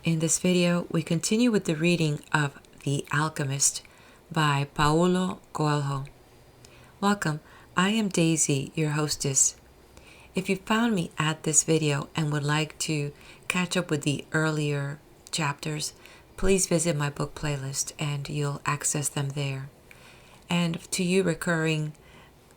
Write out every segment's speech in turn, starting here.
In this video, we continue with the reading of The Alchemist by Paulo Coelho. Welcome, I am Daisy, your hostess. If you found me at this video and would like to catch up with the earlier chapters, please visit my book playlist and you'll access them there. And to you recurring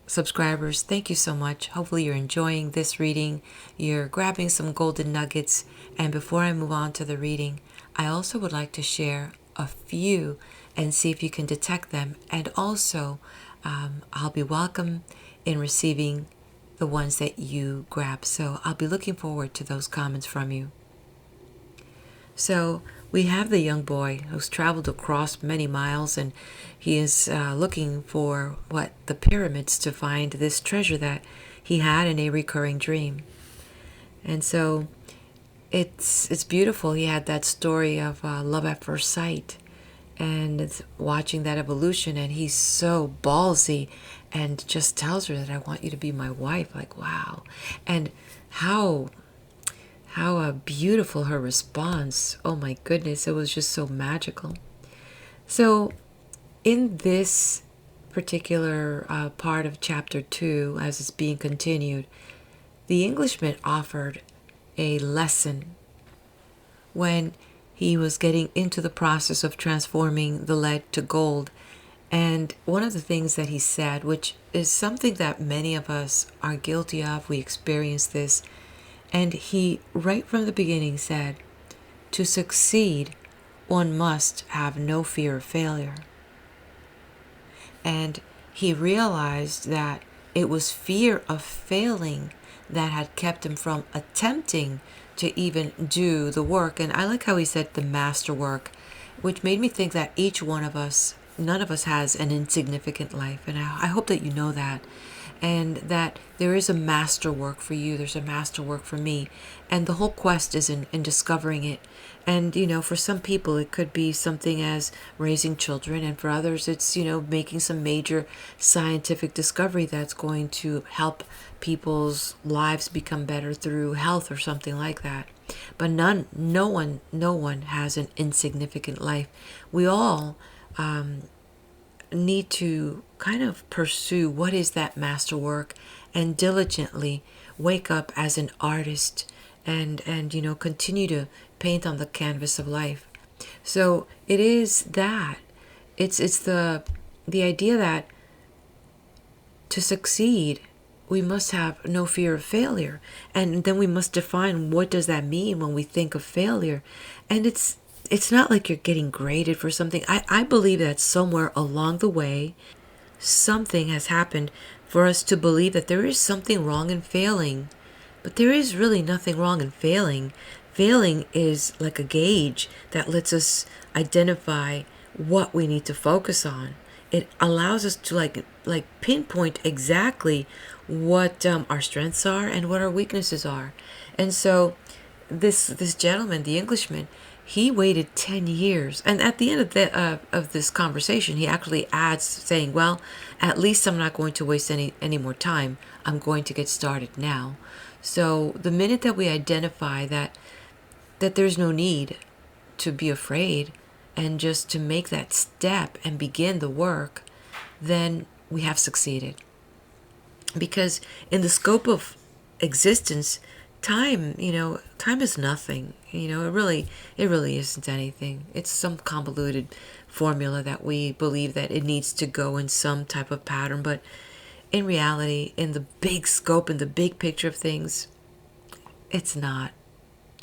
subscribers, thank you so much. Hopefully you're enjoying this reading, you're grabbing some golden nuggets, and before I move on to the reading, I also would like to share a few and see if you can detect them, and also I'll be welcome in receiving the ones that you grab, so I'll be looking forward to those comments from you. So we have the young boy who's traveled across many miles, and he is looking for the pyramids to find this treasure that he had in a recurring dream. And so it's beautiful. He had that story of love at first sight, and it's watching that evolution, and he's so ballsy and just tells her that I want you to be my wife. Like, wow. And how beautiful her response. Oh my goodness, it was just so magical. So in this particular part of chapter 2, as it's being continued, the Englishman offered a lesson when he was getting into the process of transforming the lead to gold. And one of the things that he said, which is something that many of us are guilty of, we experience this, and he, right from the beginning, said, to succeed, one must have no fear of failure. And he realized that it was fear of failing that had kept him from attempting to even do the work. And I like how he said the master work, which made me think that each one of us, none of us has an insignificant life. And I hope that you know that. And that there is a master work for you, there's a master work for me, and the whole quest is in discovering it. And for some people it could be something as raising children, and for others it's making some major scientific discovery that's going to help people's lives become better through health or something like that. But no one has an insignificant life. We all need to kind of pursue what is that masterwork and diligently wake up as an artist and continue to paint on the canvas of life. So it is that it's the idea that to succeed we must have no fear of failure, and then we must define what does that mean when we think of failure. And it's not like you're getting graded for something. I believe that somewhere along the way, something has happened for us to believe that there is something wrong in failing. But there is really nothing wrong in failing. Failing is like a gauge that lets us identify what we need to focus on. It allows us to like pinpoint exactly what our strengths are and what our weaknesses are. And so this gentleman, the Englishman, he waited 10 years. And at the end of this conversation, he actually adds saying, well, at least I'm not going to waste any more time. I'm going to get started now. So the minute that we identify that there's no need to be afraid and just to make that step and begin the work, then we have succeeded. Because in the scope of existence, time is nothing. It really isn't anything. It's some convoluted formula that we believe that it needs to go in some type of pattern. But in reality, in the big scope, in the big picture of things, it's not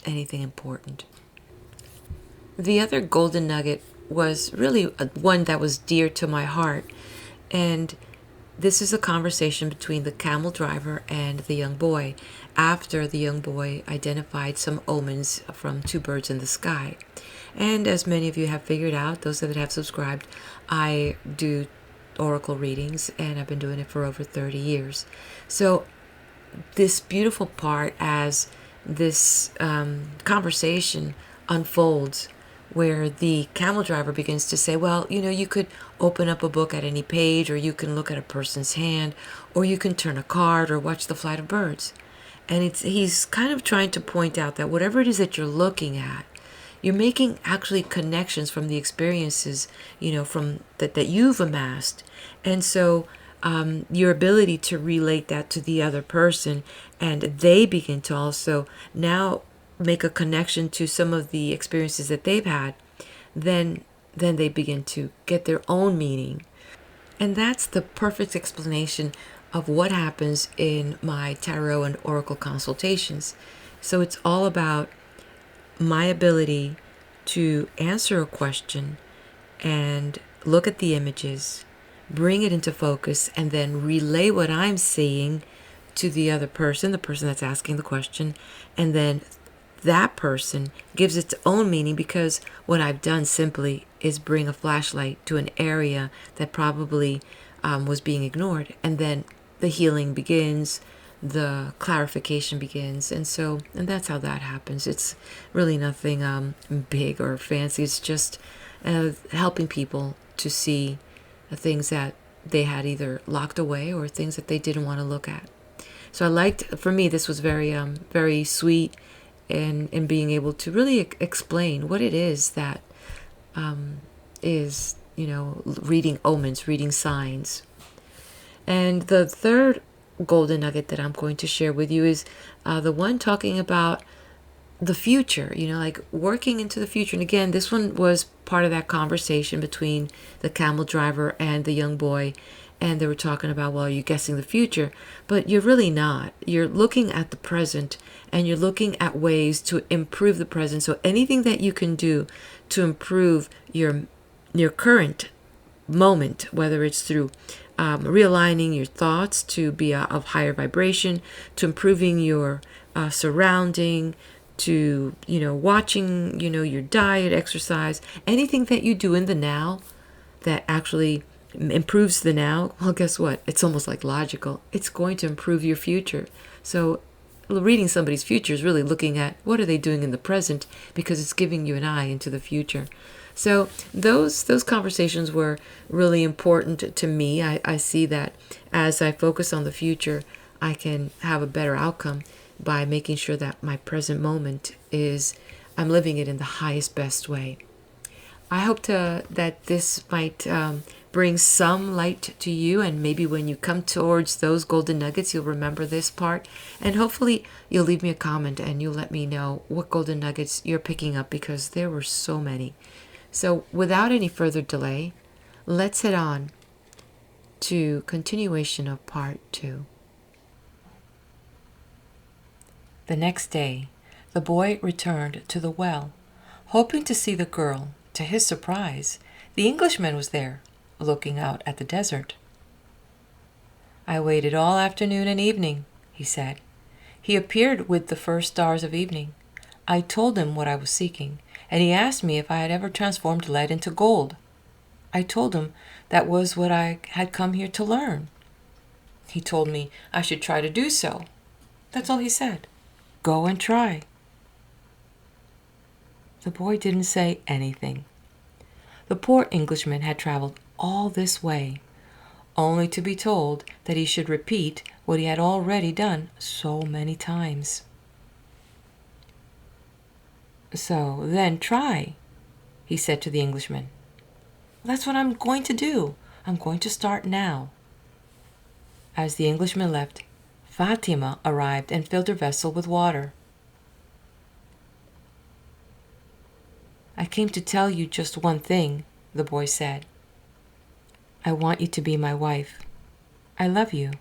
anything important. The other golden nugget was really one that was dear to my heart. And this is a conversation between the camel driver and the young boy, after the young boy identified some omens from two birds in the sky. And as many of you have figured out, those that have subscribed, I do oracle readings, and I've been doing it for over 30 years. So this beautiful part, as this conversation unfolds, where the camel driver begins to say, well, you could open up a book at any page, or you can look at a person's hand, or you can turn a card or watch the flight of birds. And he's kind of trying to point out that whatever it is that you're looking at, you're making actually connections from the experiences, from that you've amassed. And so your ability to relate that to the other person, and they begin to also now make a connection to some of the experiences that they've had, then they begin to get their own meaning. And that's the perfect explanation of what happens in my tarot and oracle consultations. So it's all about my ability to answer a question and look at the images, bring it into focus, and then relay what I'm seeing to the other person, the person that's asking the question, and then that person gives its own meaning, because what I've done simply is bring a flashlight to an area that probably was being ignored, and then the healing begins, the clarification begins, and that's how that happens. It's really nothing big or fancy. It's just helping people to see things that they had either locked away or things that they didn't want to look at. So for me, this was very sweet in being able to really explain what it is that is, reading omens, reading signs. And the third golden nugget that I'm going to share with you is the one talking about the future, like working into the future. And again, this one was part of that conversation between the camel driver and the young boy. And they were talking about, well, you're guessing the future, but you're really not. You're looking at the present, and you're looking at ways to improve the present. So anything that you can do to improve your current moment, whether it's through realigning your thoughts to be of higher vibration, to improving your surrounding, to watching your diet, exercise, anything that you do in the now that actually improves the now, well, guess what? It's almost like logical. It's going to improve your future. So reading somebody's future is really looking at what are they doing in the present, because it's giving you an eye into the future. So those conversations were really important to me. I see that as I focus on the future, I can have a better outcome by making sure that my present moment I'm living it in the highest, best way. I hope that this might bring some light to you, and maybe when you come towards those golden nuggets, you'll remember this part, and hopefully you'll leave me a comment and you'll let me know what golden nuggets you're picking up, because there were so many. So without any further delay, let's head on to continuation of part 2. The next day, the boy returned to the well, hoping to see the girl. To his surprise, the Englishman was there, looking out at the desert. "I waited all afternoon and evening," he said. "He appeared with the first stars of evening. I told him what I was seeking, and he asked me if I had ever transformed lead into gold. I told him that was what I had come here to learn. He told me I should try to do so. That's all he said. Go and try." The boy didn't say anything. The poor Englishman had traveled all this way, only to be told that he should repeat what he had already done so many times. "So then try," he said to the Englishman. "That's what I'm going to do. I'm going to start now." As the Englishman left, Fatima arrived and filled her vessel with water. "I came to tell you just one thing," the boy said. "I want you to be my wife. I love you."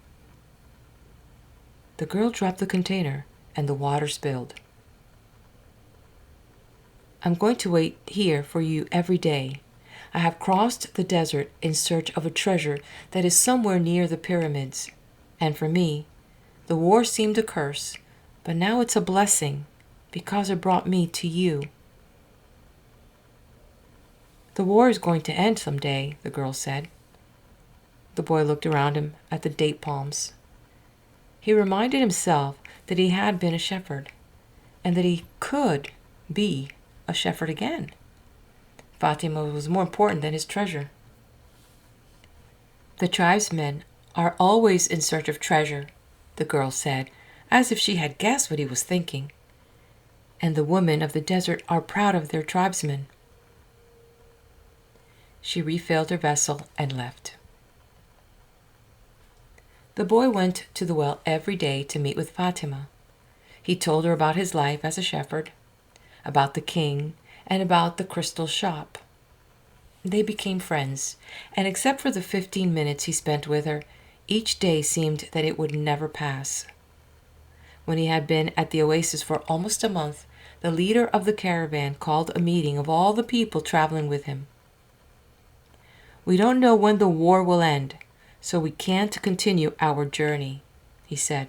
The girl dropped the container and the water spilled. "I'm going to wait here for you every day. I have crossed the desert in search of a treasure that is somewhere near the pyramids. And for me, the war seemed a curse, but now it's a blessing because it brought me to you." "The war is going to end someday," the girl said. The boy looked around him at the date palms. He reminded himself that he had been a shepherd, and that he could be a shepherd again. Fatima was more important than his treasure. "The tribesmen are always in search of treasure," the girl said, as if she had guessed what he was thinking. and the women of the desert are proud of their tribesmen." She refilled her vessel and left. The boy went to the well every day to meet with Fatima. He told her about his life as a shepherd, about the king, and about the crystal shop. They became friends, and except for the 15 minutes he spent with her, each day seemed that it would never pass. When he had been at the oasis for almost a month, the leader of the caravan called a meeting of all the people traveling with him. "We don't know when the war will end, so we can't continue our journey," he said.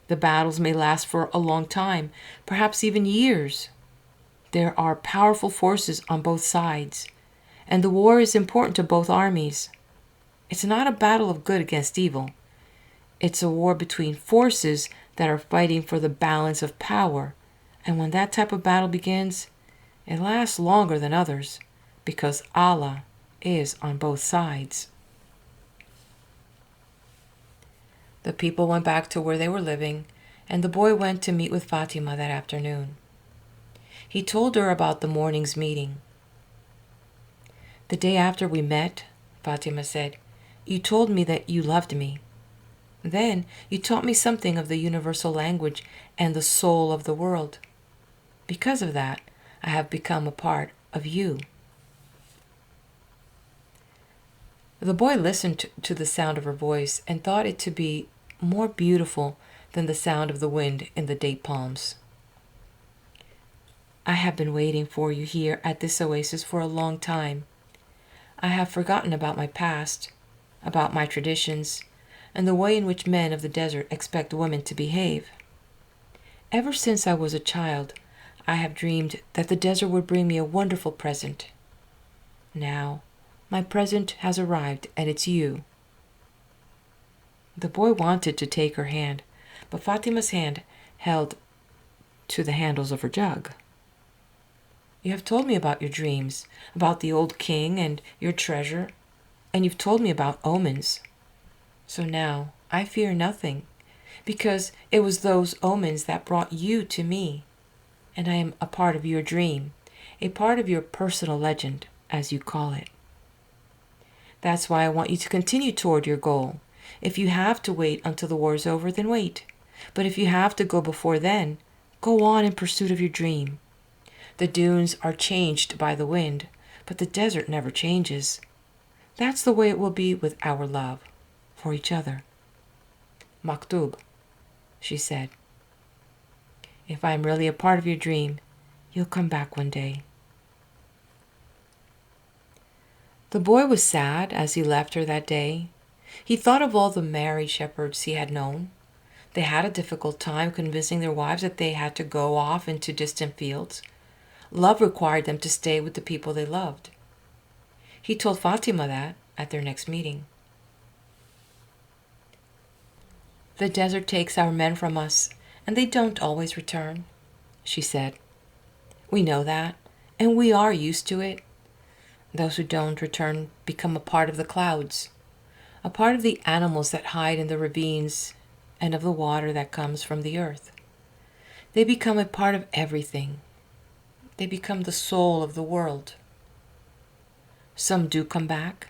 "The battles may last for a long time, perhaps even years. There are powerful forces on both sides, and the war is important to both armies. It's not a battle of good against evil. It's a war between forces that are fighting for the balance of power, and when that type of battle begins, it lasts longer than others, because Allah is on both sides." The people went back to where they were living, and the boy went to meet with Fatima that afternoon. He told her about the morning's meeting. "The day after we met," Fatima said, "you told me that you loved me. Then you taught me something of the universal language and the soul of the world. Because of that, I have become a part of you." The boy listened to the sound of her voice and thought it to be more beautiful than the sound of the wind in the date palms. "I have been waiting for you here at this oasis for a long time. I have forgotten about my past, about my traditions, and the way in which men of the desert expect women to behave. Ever since I was a child, I have dreamed that the desert would bring me a wonderful present. Now, my present has arrived, and it's you." The boy wanted to take her hand, but Fatima's hand held to the handles of her jug. "You have told me about your dreams, about the old king and your treasure, and you've told me about omens. So now I fear nothing, because it was those omens that brought you to me, and I am a part of your dream, a part of your personal legend, as you call it. That's why I want you to continue toward your goal. If you have to wait until the war is over, then wait. But if you have to go before then, go on in pursuit of your dream. The dunes are changed by the wind, but the desert never changes. That's the way it will be with our love for each other." "Maktub," she said. "If I am really a part of your dream, you'll come back one day." The boy was sad as he left her that day. He thought of all the married shepherds he had known. They had a difficult time convincing their wives that they had to go off into distant fields. Love required them to stay with the people they loved. He told Fatima that at their next meeting. "The desert takes our men from us, and they don't always return," she said. "We know that, and we are used to it. Those who don't return become a part of the clouds, a part of the animals that hide in the ravines, and of the water that comes from the earth. They become a part of everything. They become the soul of the world. Some do come back,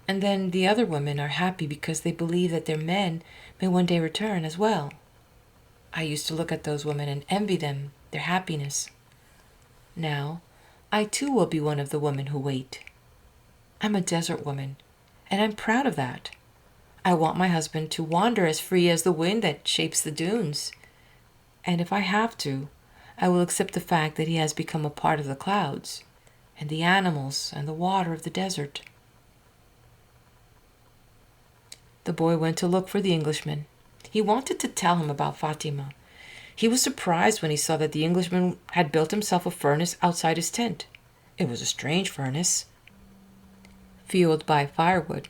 and then the other women are happy because they believe that their men may one day return as well. I used to look at those women and envy them, their happiness. Now, I too will be one of the women who wait. I'm a desert woman, and I'm proud of that. I want my husband to wander as free as the wind that shapes the dunes. And if I have to, I will accept the fact that he has become a part of the clouds, and the animals and the water of the desert." The boy went to look for the Englishman. He wanted to tell him about Fatima. He was surprised when he saw that the Englishman had built himself a furnace outside his tent. It was a strange furnace, fueled by firewood,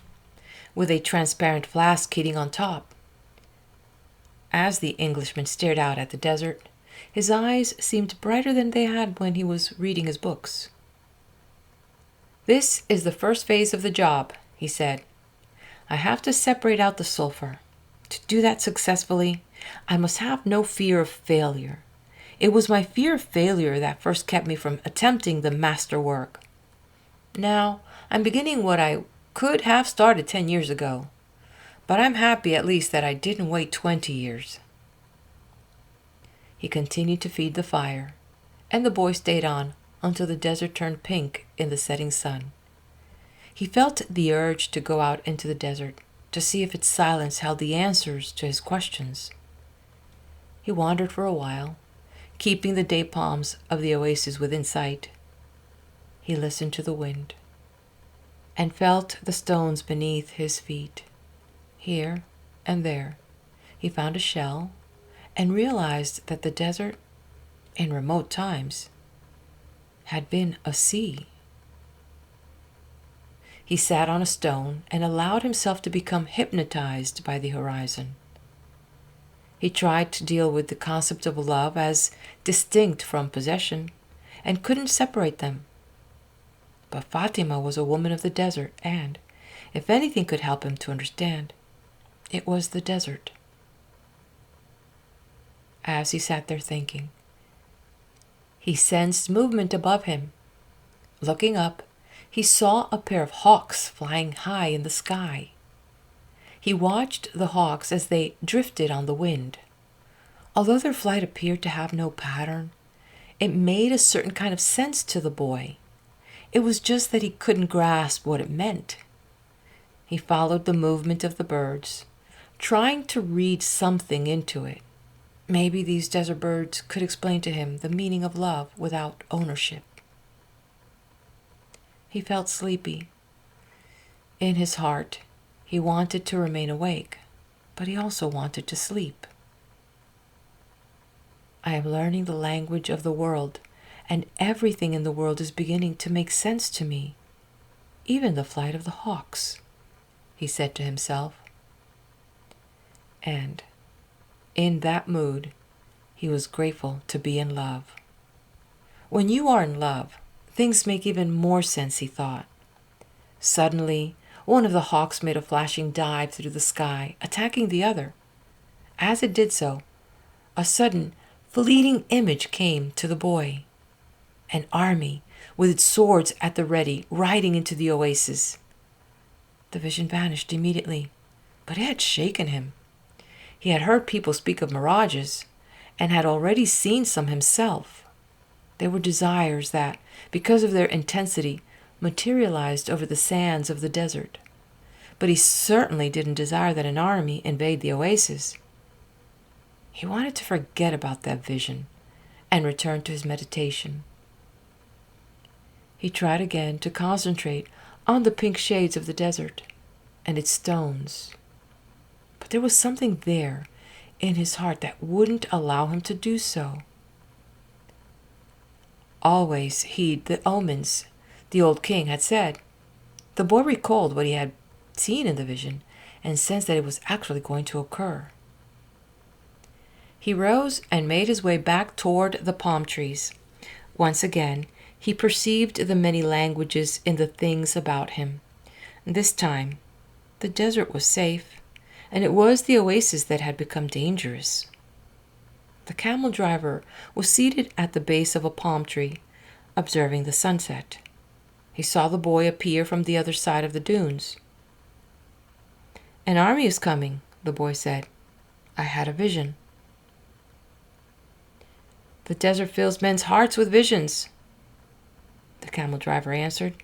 with a transparent flask heating on top. As the Englishman stared out at the desert, his eyes seemed brighter than they had when he was reading his books. "This is the first phase of the job," he said. "I have to separate out the sulfur. To do that successfully, I must have no fear of failure. It was my fear of failure that first kept me from attempting the masterwork. Now, I'm beginning what I could have started 10 years ago, but I'm happy at least that I didn't wait 20 years. He continued to feed the fire, and the boy stayed on until the desert turned pink in the setting sun. He felt the urge to go out into the desert to see if its silence held the answers to his questions. He wandered for a while, keeping the date palms of the oasis within sight. He listened to the wind and felt the stones beneath his feet. Here and there, he found a shell and realized that the desert, in remote times, had been a sea. He sat on a stone and allowed himself to become hypnotized by the horizon. He tried to deal with the concept of love as distinct from possession and couldn't separate them. But Fatima was a woman of the desert, and, if anything could help him to understand, it was the desert. As he sat there thinking, he sensed movement above him. Looking up, he saw a pair of hawks flying high in the sky. He watched the hawks as they drifted on the wind. Although their flight appeared to have no pattern, it made a certain kind of sense to the boy. It was just that he couldn't grasp what it meant. He followed the movement of the birds, trying to read something into it. Maybe these desert birds could explain to him the meaning of love without ownership. He felt sleepy. In his heart, he wanted to remain awake, but he also wanted to sleep. I am learning the language of the world, and everything in the world is beginning to make sense to me. Even the flight of the hawks, he said to himself. And in that mood, he was grateful to be in love. When you are in love, things make even more sense, he thought. Suddenly, one of the hawks made a flashing dive through the sky, attacking the other. As it did so, a sudden, fleeting image came to the boy. An army, with its swords at the ready, riding into the oasis. The vision vanished immediately, but it had shaken him. He had heard people speak of mirages, and had already seen some himself. They were desires that, because of their intensity, materialized over the sands of the desert. But he certainly didn't desire that an army invade the oasis. He wanted to forget about that vision and return to his meditation. He tried again to concentrate on the pink shades of the desert and its stones. But there was something there in his heart that wouldn't allow him to do so. Always heed the omens, the old king had said. The boy recalled what he had seen in the vision and sensed that it was actually going to occur. He rose and made his way back toward the palm trees. Once again, he perceived the many languages in the things about him. This time, the desert was safe, and it was the oasis that had become dangerous. The camel driver was seated at the base of a palm tree, observing the sunset. He saw the boy appear from the other side of the dunes. "An army is coming," the boy said. "I had a vision." "The desert fills men's hearts with visions," the camel driver answered.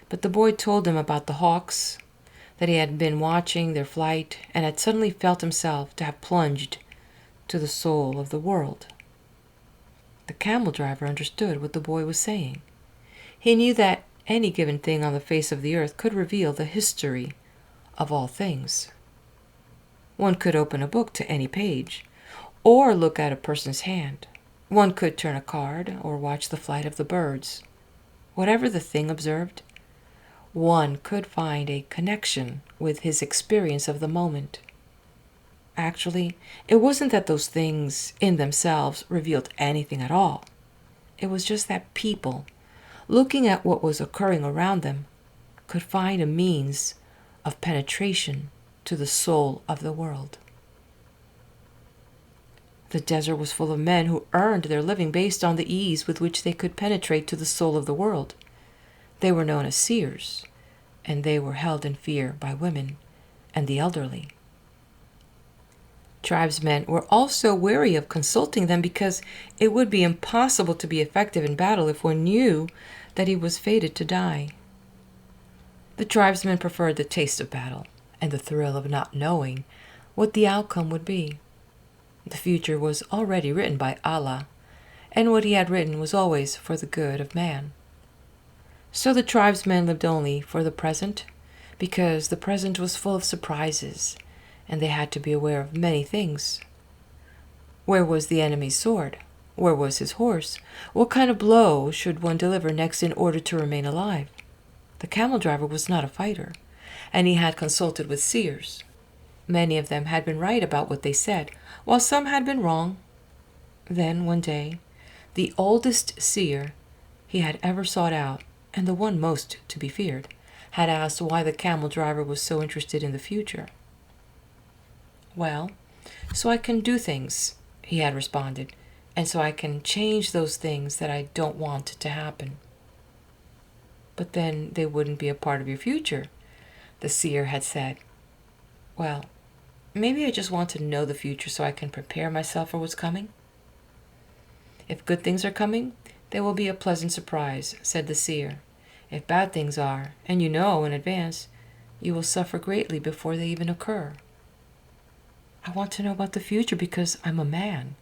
But the boy told him about the hawks, that he had been watching their flight and had suddenly felt himself to have plunged to the soul of the world. The camel driver understood what the boy was saying. He knew that any given thing on the face of the earth could reveal the history of all things. One could open a book to any page, or look at a person's hand. One could turn a card or watch the flight of the birds. Whatever the thing observed, one could find a connection with his experience of the moment. Actually, it wasn't that those things in themselves revealed anything at all. It was just that people, looking at what was occurring around them, could find a means of penetration to the soul of the world. The desert was full of men who earned their living based on the ease with which they could penetrate to the soul of the world. They were known as seers, and they were held in fear by women and the elderly. Tribesmen were also wary of consulting them because it would be impossible to be effective in battle if one knew that he was fated to die. The tribesmen preferred the taste of battle and the thrill of not knowing what the outcome would be. The future was already written by Allah, and what he had written was always for the good of man. So the tribesmen lived only for the present, because the present was full of surprises, and they had to be aware of many things. Where was the enemy's sword? Where was his horse? What kind of blow should one deliver next in order to remain alive? The camel driver was not a fighter, and he had consulted with seers. Many of them had been right about what they said, while some had been wrong. Then, one day, the oldest seer he had ever sought out, and the one most to be feared, had asked why the camel driver was so interested in the future. "Well, so I can do things," he had responded, "and so I can change those things that I don't want to happen." "But then they wouldn't be a part of your future," the seer had said. "Well, maybe I just want to know the future so I can prepare myself for what's coming." "If good things are coming, they will be a pleasant surprise," said the seer. "If bad things are, and you know in advance, you will suffer greatly before they even occur." "I want to know about the future because I'm a man,"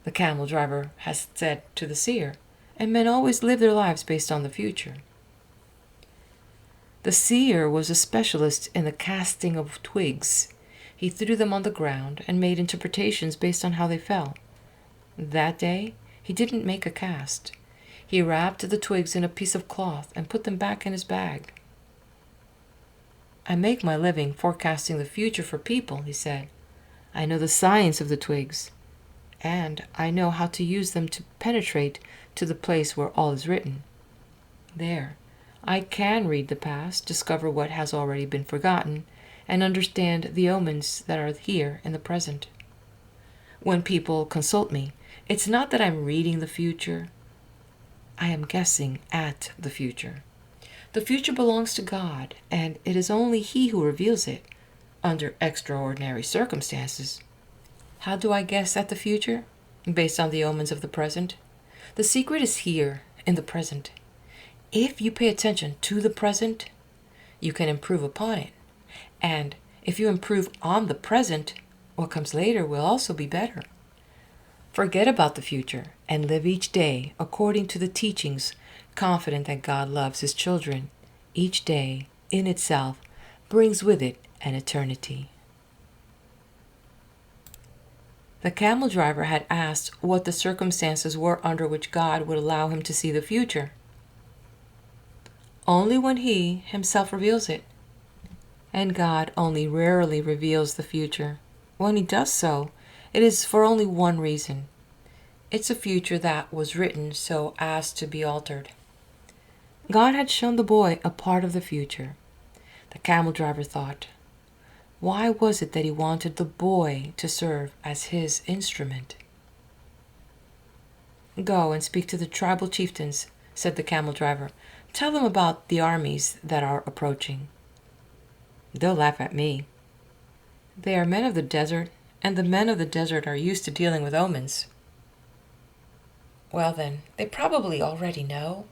the camel driver has said to the seer, "and men always live their lives based on the future." The seer was a specialist in the casting of twigs. He threw them on the ground and made interpretations based on how they fell. That day, he didn't make a cast. He wrapped the twigs in a piece of cloth and put them back in his bag. "I make my living forecasting the future for people," he said. "I know the science of the twigs, and I know how to use them to penetrate to the place where all is written. There, I can read the past, discover what has already been forgotten, and understand the omens that are here in the present. When people consult me, it's not that I'm reading the future. I am guessing at the future. The future belongs to God, and it is only He who reveals it, under extraordinary circumstances. How do I guess at the future? Based on the omens of the present. The secret is here, in the present. If you pay attention to the present, you can improve upon it. And if you improve on the present, what comes later will also be better. Forget about the future and live each day according to the teachings, confident that God loves His children. Each day, in itself, brings with it an eternity." The camel driver had asked what the circumstances were under which God would allow him to see the future. "Only when He Himself reveals it. And God only rarely reveals the future. When He does so, it is for only one reason. It's a future that was written so as to be altered." God had shown the boy a part of the future. The camel driver thought, why was it that he wanted the boy to serve as his instrument? "Go and speak to the tribal chieftains," said the camel driver. "Tell them about the armies that are approaching." "They'll laugh at me. They are men of the desert, and the men of the desert are used to dealing with omens." "Well then, they probably already know."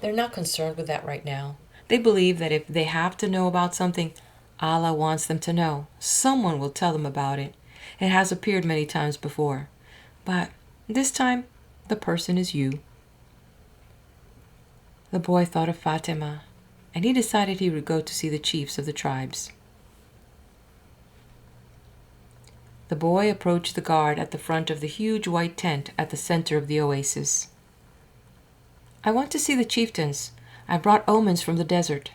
"They're not concerned with that right now. They believe that if they have to know about something Allah wants them to know, someone will tell them about it. It has appeared many times before. But this time, the person is you." The boy thought of Fatima, and he decided he would go to see the chiefs of the tribes. The boy approached the guard at the front of the huge white tent at the center of the oasis. "I want to see the chieftains. I brought omens from the desert."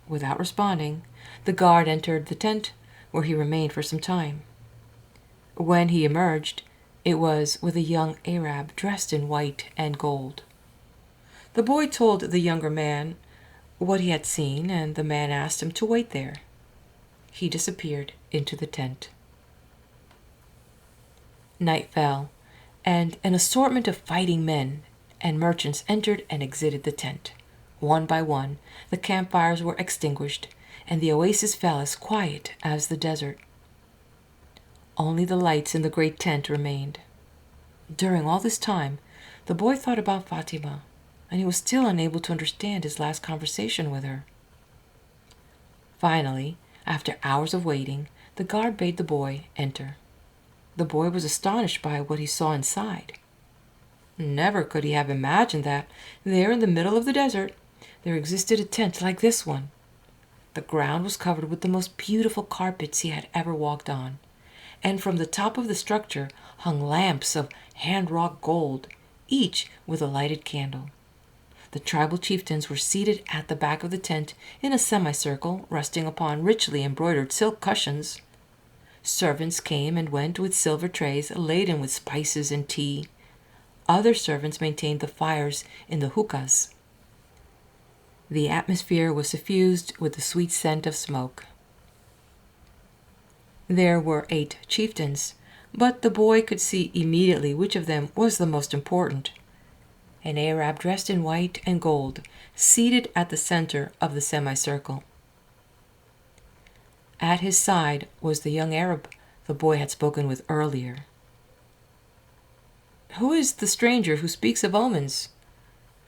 Without responding, the guard entered the tent, where he remained for some time. When he emerged, it was with a young Arab dressed in white and gold. The boy told the younger man what he had seen, and the man asked him to wait there. He disappeared into the tent. Night fell, and an assortment of fighting men and merchants entered and exited the tent. One by one, the campfires were extinguished, and the oasis fell as quiet as the desert. Only the lights in the great tent remained. During all this time, the boy thought about Fatima, and he was still unable to understand his last conversation with her. Finally, after hours of waiting, the guard bade the boy enter. The boy was astonished by what he saw inside. Never could he have imagined that, there in the middle of the desert, there existed a tent like this one. The ground was covered with the most beautiful carpets he had ever walked on, and from the top of the structure hung lamps of hand-wrought gold, each with a lighted candle. The tribal chieftains were seated at the back of the tent in a semicircle, resting upon richly embroidered silk cushions. Servants came and went with silver trays laden with spices and tea. Other servants maintained the fires in the hookahs. The atmosphere was suffused with the sweet scent of smoke. There were 8 chieftains, but the boy could see immediately which of them was the most important. An Arab dressed in white and gold, seated at the center of the semicircle. At his side was the young Arab the boy had spoken with earlier. "Who is the stranger who speaks of omens?"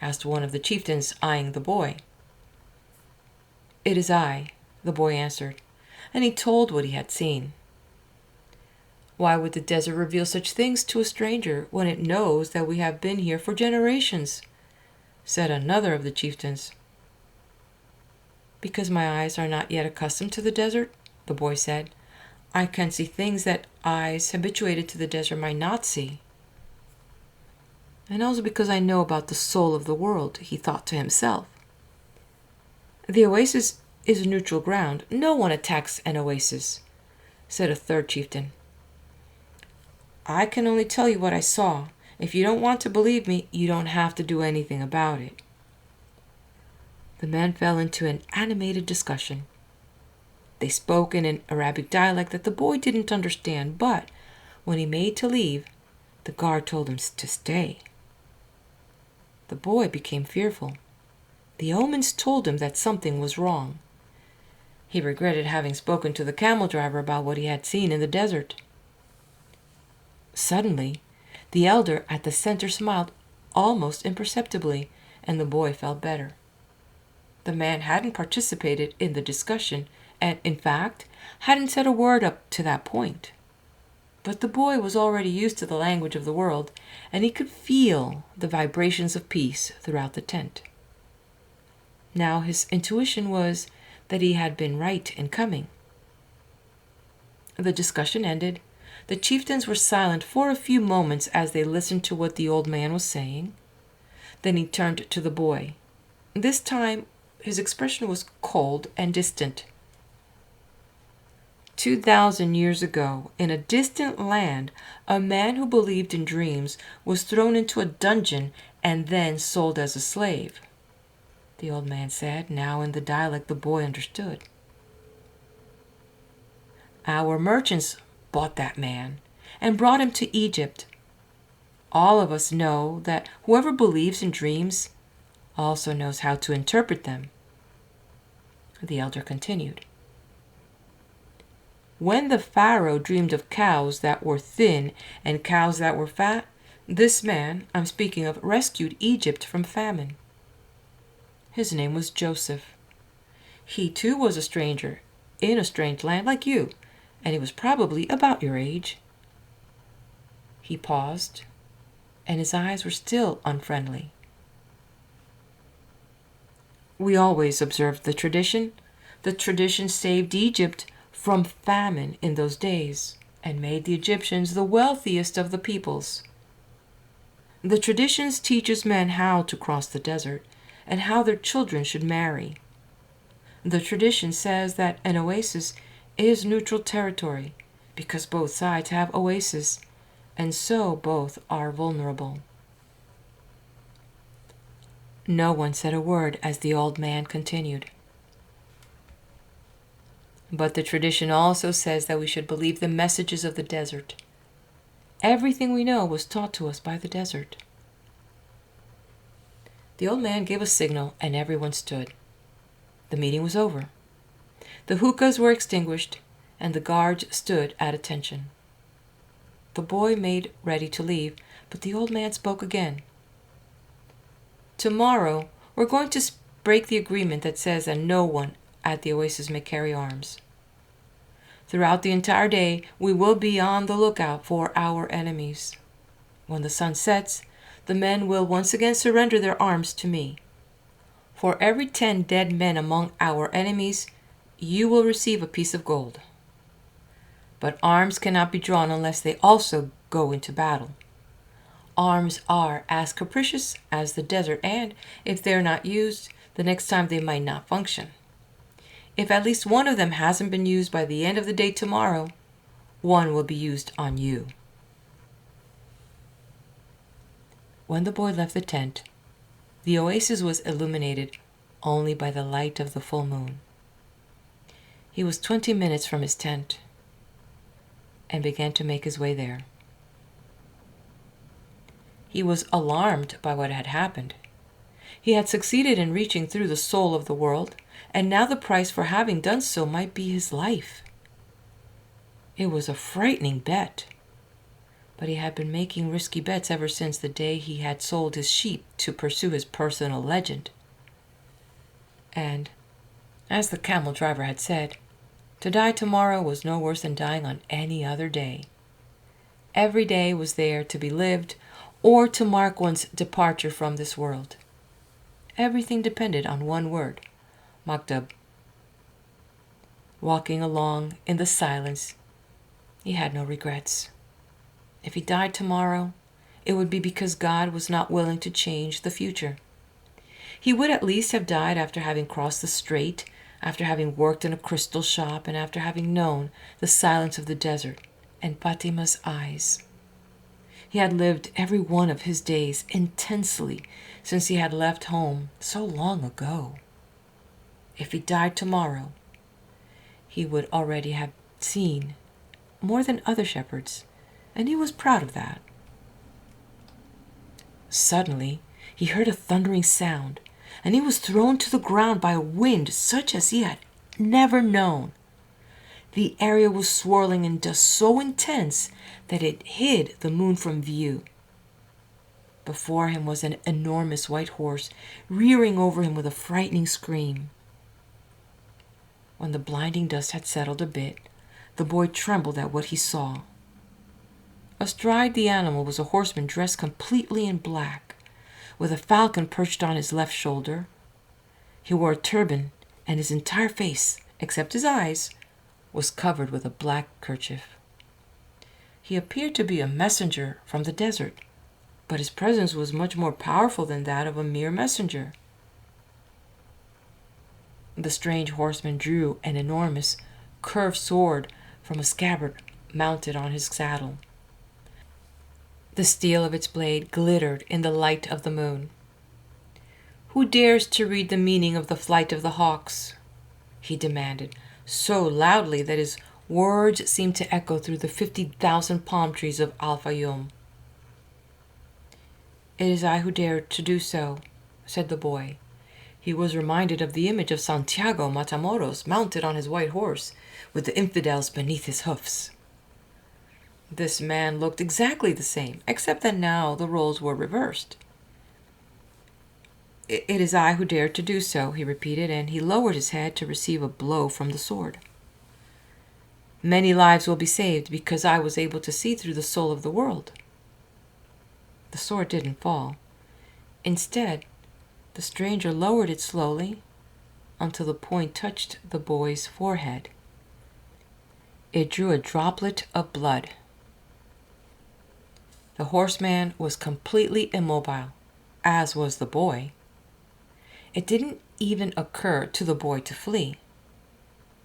asked one of the chieftains, eyeing the boy. "It is I," the boy answered, and he told what he had seen. "Why would the desert reveal such things to a stranger when it knows that we have been here for generations?" said another of the chieftains. "Because my eyes are not yet accustomed to the desert," the boy said. "I can see things that eyes habituated to the desert might not see. And also because I know about the soul of the world," he thought to himself. "The oasis is neutral ground. No one attacks an oasis," said a third chieftain. "I can only tell you what I saw. If you don't want to believe me, you don't have to do anything about it." The men fell into an animated discussion. They spoke in an Arabic dialect that the boy didn't understand, but when he made to leave, the guard told him to stay. The boy became fearful. The omens told him that something was wrong. He regretted having spoken to the camel driver about what he had seen in the desert. Suddenly, the elder at the center smiled almost imperceptibly, and the boy felt better. The man hadn't participated in the discussion, and, in fact, hadn't said a word up to that point. But the boy was already used to the language of the world, and he could feel the vibrations of peace throughout the tent. Now his intuition was that he had been right in coming. The discussion ended. The chieftains were silent for a few moments as they listened to what the old man was saying. Then he turned to the boy. This time his expression was cold and distant. 2,000 years ago, in a distant land, a man who believed in dreams was thrown into a dungeon and then sold as a slave, the old man said, now in the dialect the boy understood. Our merchants bought that man and brought him to Egypt. All of us know that whoever believes in dreams also knows how to interpret them. The elder continued. When the Pharaoh dreamed of cows that were thin and cows that were fat, this man, I'm speaking of, rescued Egypt from famine. His name was Joseph. He too was a stranger, in a strange land like you, and he was probably about your age. He paused, and his eyes were still unfriendly. We always observed the tradition. The tradition saved Egypt from famine in those days and made the Egyptians the wealthiest of the peoples. The traditions teaches men how to cross the desert and how their children should marry. The tradition says that an oasis is neutral territory because both sides have oases, and so both are vulnerable. No one said a word as the old man continued. But the tradition also says that we should believe the messages of the desert. Everything we know was taught to us by the desert. The old man gave a signal and everyone stood. The meeting was over. The hookahs were extinguished and the guards stood at attention. The boy made ready to leave, but the old man spoke again. Tomorrow, we're going to break the agreement that says that no one at the oasis may carry arms. Throughout the entire day, we will be on the lookout for our enemies. When the sun sets, the men will once again surrender their arms to me. For every 10 dead men among our enemies, you will receive a piece of gold. But arms cannot be drawn unless they also go into battle. Arms are as capricious as the desert, and if they're not used, the next time they might not function. If at least one of them hasn't been used by the end of the day tomorrow, one will be used on you. When the boy left the tent, the oasis was illuminated only by the light of the full moon. He was 20 minutes from his tent and began to make his way there. He was alarmed by what had happened. He had succeeded in reaching through the soul of the world, and now the price for having done so might be his life. It was a frightening bet, but he had been making risky bets ever since the day he had sold his sheep to pursue his personal legend. And, as the camel driver had said, to die tomorrow was no worse than dying on any other day. Every day was there to be lived or to mark one's departure from this world. Everything depended on one word, Maktab. Walking along in the silence, he had no regrets. If he died tomorrow, it would be because God was not willing to change the future. He would at least have died after having crossed the strait, after having worked in a crystal shop, and after having known the silence of the desert and Fatima's eyes. He had lived every one of his days intensely since he had left home so long ago. If he died tomorrow, he would already have seen more than other shepherds, and he was proud of that. Suddenly, he heard a thundering sound, and he was thrown to the ground by a wind such as he had never known. The area was swirling in dust so intense that it hid the moon from view. Before him was an enormous white horse, rearing over him with a frightening scream. When the blinding dust had settled a bit, the boy trembled at what he saw. Astride the animal was a horseman dressed completely in black, with a falcon perched on his left shoulder. He wore a turban, and his entire face, except his eyes, was covered with a black kerchief. He appeared to be a messenger from the desert, but his presence was much more powerful than that of a mere messenger. The strange horseman drew an enormous, curved sword from a scabbard mounted on his saddle. The steel of its blade glittered in the light of the moon. "Who dares to read the meaning of the flight of the hawks?" he demanded, so loudly that his words seemed to echo through the 50,000 palm trees of Al-Fayoum. "It is I who dare to do so," said the boy. He was reminded of the image of Santiago Matamoros mounted on his white horse, with the infidels beneath his hoofs. This man looked exactly the same, except that now the roles were reversed. "It is I who dare to do so," he repeated, and he lowered his head to receive a blow from the sword. "Many lives will be saved because I was able to see through the soul of the world." The sword didn't fall. Instead, the stranger lowered it slowly until the point touched the boy's forehead. It drew a droplet of blood. The horseman was completely immobile, as was the boy. It didn't even occur to the boy to flee.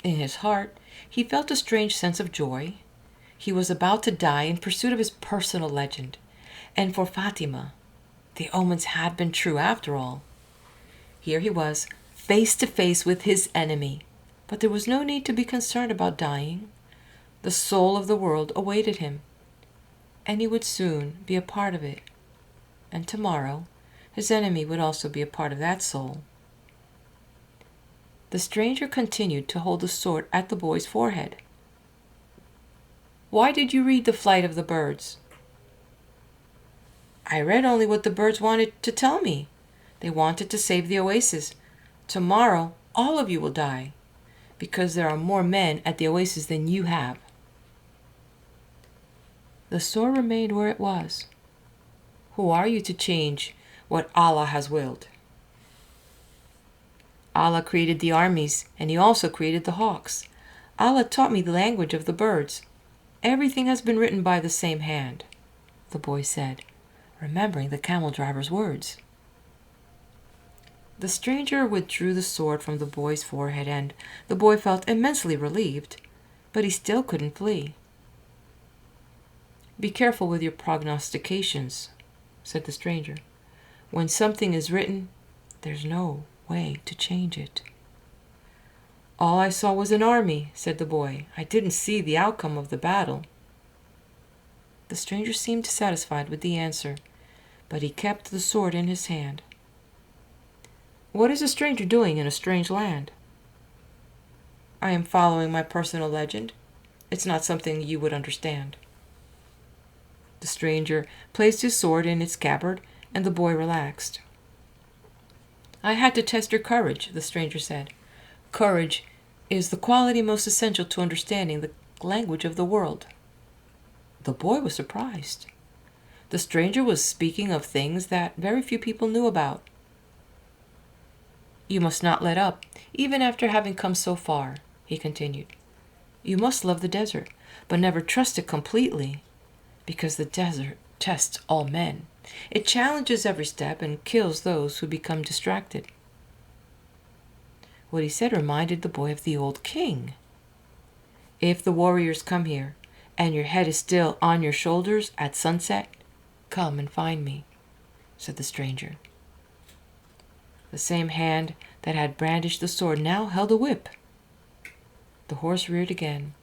In his heart, he felt a strange sense of joy. He was about to die in pursuit of his personal legend, and for Fatima, the omens had been true after all. Here he was, face to face with his enemy, but there was no need to be concerned about dying. The soul of the world awaited him. and he would soon be a part of it. And tomorrow, his enemy would also be a part of that soul. The stranger continued to hold the sword at the boy's forehead. "Why did you read The Flight of the Birds?" "I read only what the birds wanted to tell me. They wanted to save the oasis. Tomorrow, all of you will die, because there are more men at the oasis than you have." The sword remained where it was. "Who are you to change what Allah has willed?" "Allah created the armies, and He also created the hawks. Allah taught me the language of the birds. Everything has been written by the same hand," the boy said, remembering the camel driver's words. The stranger withdrew the sword from the boy's forehead, and the boy felt immensely relieved, but he still couldn't flee. "Be careful with your prognostications," said the stranger. "When something is written, there's no way to change it." "All I saw was an army," said the boy. "I didn't see the outcome of the battle." The stranger seemed satisfied with the answer, but he kept the sword in his hand. "What is a stranger doing in a strange land?" "I am following my personal legend. It's not something you would understand." The stranger placed his sword in its scabbard, and the boy relaxed. "I had to test your courage," the stranger said. "Courage is the quality most essential to understanding the language of the world." The boy was surprised. The stranger was speaking of things that very few people knew about. "You must not let up, even after having come so far," he continued. "You must love the desert, but never trust it completely, because the desert tests all men. It challenges every step and kills those who become distracted." What he said reminded the boy of the old king. "If the warriors come here, and your head is still on your shoulders at sunset, come and find me," said the stranger. The same hand that had brandished the sword now held a whip. The horse reared again,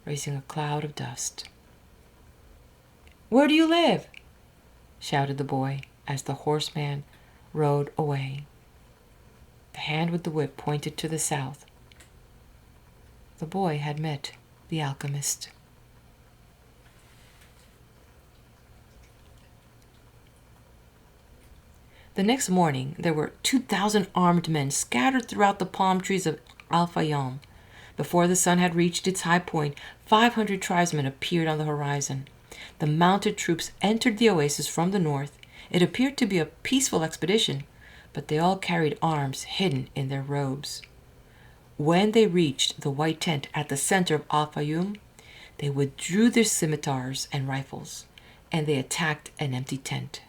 raising a cloud of dust. "Where do you live?" shouted the boy as the horseman rode away. The hand with the whip pointed to the south. The boy had met the alchemist. The next morning there were 2,000 armed men scattered throughout the palm trees of Al-Fayyum. Before the sun had reached its high point, 500 tribesmen appeared on the horizon. The mounted troops entered the oasis from the north. It appeared to be a peaceful expedition, but they all carried arms hidden in their robes. When they reached the white tent at the center of Al-Fayyum, they withdrew their scimitars and rifles, and they attacked an empty tent.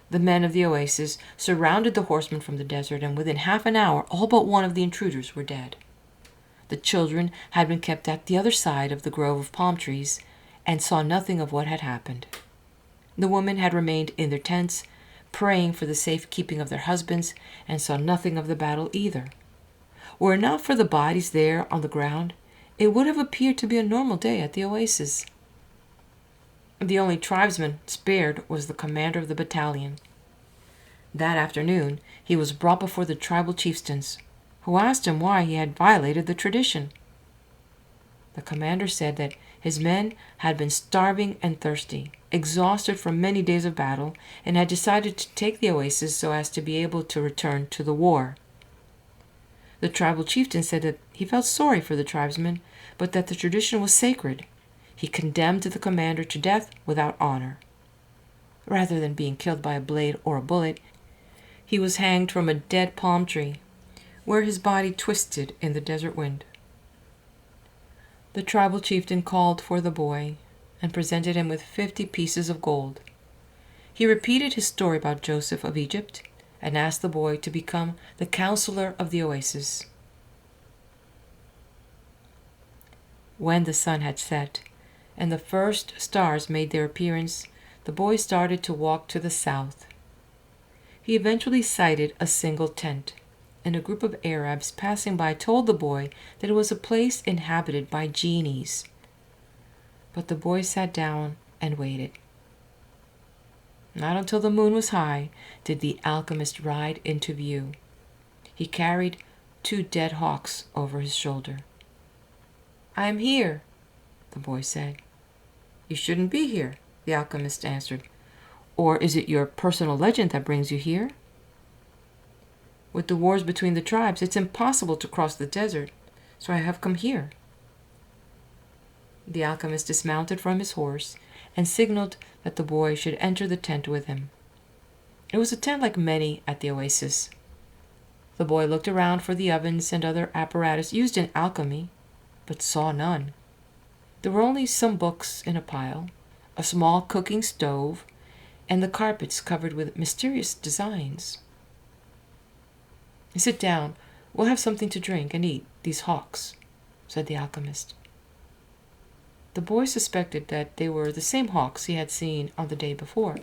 The men of the oasis surrounded the horsemen from the desert, and within half an hour all but one of the intruders were dead. The children had been kept at the other side of the grove of palm trees, and saw nothing of what had happened. The women had remained in their tents, praying for the safekeeping of their husbands, and saw nothing of the battle either. Were it not for the bodies there on the ground, it would have appeared to be a normal day at the oasis. The only tribesman spared was the commander of the battalion. That afternoon he was brought before the tribal chieftains, who asked him why he had violated the tradition. The commander said that his men had been starving and thirsty, exhausted from many days of battle, and had decided to take the oasis so as to be able to return to the war. The tribal chieftain said that he felt sorry for the tribesmen, but that the tradition was sacred. He condemned the commander to death without honor. Rather than being killed by a blade or a bullet, he was hanged from a dead palm tree, where his body twisted in the desert wind. The tribal chieftain called for the boy and presented him with 50 pieces of gold. He repeated his story about Joseph of Egypt and asked the boy to become the counselor of the oasis. When the sun had set and the first stars made their appearance, the boy started to walk to the south. He eventually sighted a single tent, and a group of Arabs passing by told the boy that it was a place inhabited by genies. But the boy sat down and waited. Not until the moon was high did the alchemist ride into view. He carried 2 dead hawks over his shoulder. "I am here," the boy said. "You shouldn't be here," the alchemist answered. "Or is it your personal legend that brings you here?" "With the wars between the tribes, it's impossible to cross the desert, so I have come here." The alchemist dismounted from his horse and signaled that the boy should enter the tent with him. It was a tent like many at the oasis. The boy looked around for the ovens and other apparatus used in alchemy, but saw none. There were only some books in a pile, a small cooking stove, and the carpets covered with mysterious designs. "Sit down. We'll have something to drink and eat these hawks," said the alchemist. The boy suspected that they were the same hawks he had seen on the day before,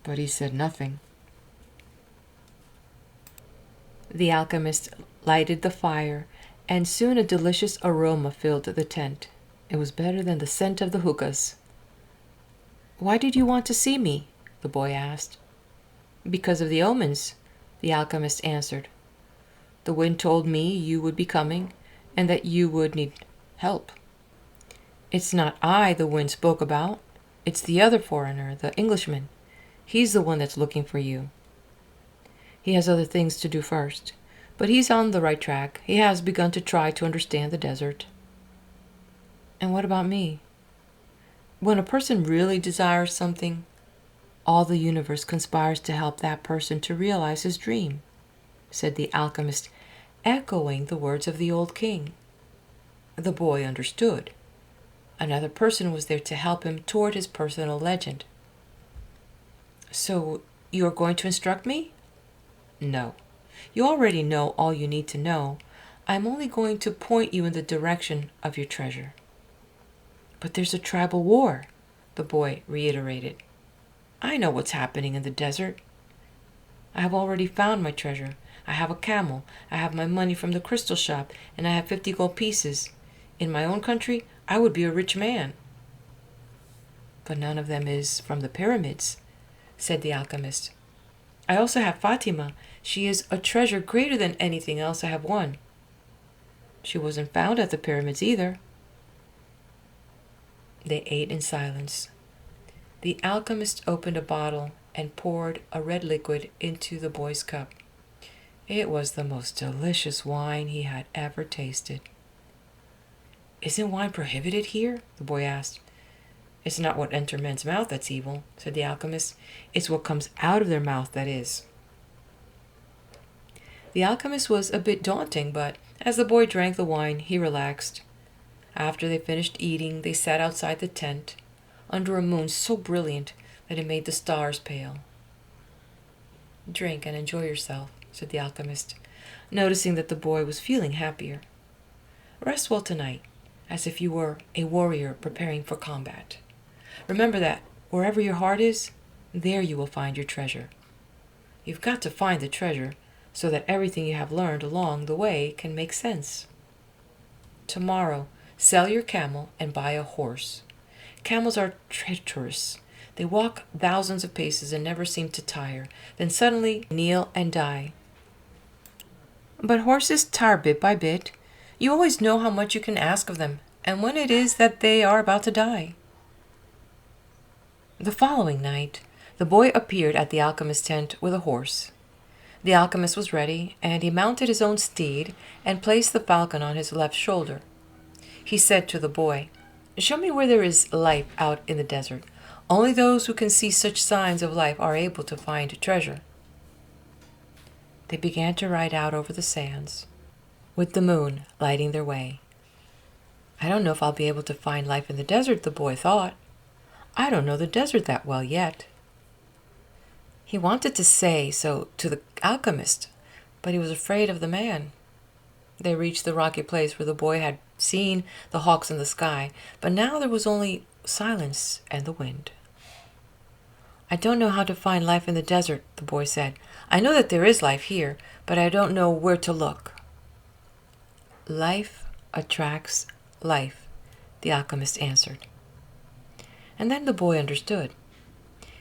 but he said nothing. The alchemist lighted the fire, and soon a delicious aroma filled the tent. It was better than the scent of the hookahs. "Why did you want to see me?" the boy asked. "Because of the omens," the alchemist answered. "The wind told me you would be coming, and that you would need help." "It's not I the wind spoke about. It's the other foreigner, the Englishman. He's the one that's looking for you. He has other things to do first, but he's on the right track. He has begun to try to understand the desert." "And what about me?" "When a person really desires something, all the universe conspires to help that person to realize his dream," said the alchemist, echoing the words of the old king. The boy understood. Another person was there to help him toward his personal legend. "So you are going to instruct me?" "No. You already know all you need to know. I'm only going to point you in the direction of your treasure." "But there's a tribal war," the boy reiterated. "I know what's happening in the desert. I have already found my treasure. I have a camel. I have my money from the crystal shop, and I have 50 gold pieces. In my own country, I would be a rich man." "But none of them is from the pyramids," said the alchemist. "I also have Fatima. She is a treasure greater than anything else I have won. She wasn't found at the pyramids either." They ate in silence. The alchemist opened a bottle and poured a red liquid into the boy's cup. It was the most delicious wine he had ever tasted. "Isn't wine prohibited here?" the boy asked. "It's not what enters men's mouth that's evil," said the alchemist. "It's what comes out of their mouth that is." The alchemist was a bit daunting, but as the boy drank the wine, he relaxed. After they finished eating, they sat outside the tent, under a moon so brilliant that it made the stars pale. "Drink and enjoy yourself," said the alchemist, noticing that the boy was feeling happier. "Rest well tonight, as if you were a warrior preparing for combat. Remember that wherever your heart is, there you will find your treasure. You've got to find the treasure so that everything you have learned along the way can make sense. Tomorrow, sell your camel and buy a horse. Camels are treacherous. They walk thousands of paces and never seem to tire, then suddenly kneel and die. But horses tire bit by bit. You always know how much you can ask of them, and when it is that they are about to die." The following night, the boy appeared at the alchemist's tent with a horse. The alchemist was ready, and he mounted his own steed and placed the falcon on his left shoulder. He said to the boy, "Show me where there is life out in the desert. Only those who can see such signs of life are able to find treasure." They began to ride out over the sands, with the moon lighting their way. "I don't know if I'll be able to find life in the desert," the boy thought. "I don't know the desert that well yet." He wanted to say so to the alchemist, but he was afraid of the man. They reached the rocky place where the boy had seen the hawks in the sky, but now there was only silence and the wind. "I don't know how to find life in the desert," the boy said. "I know that there is life here, but I don't know where to look." "Life attracts life," the alchemist answered. And then the boy understood.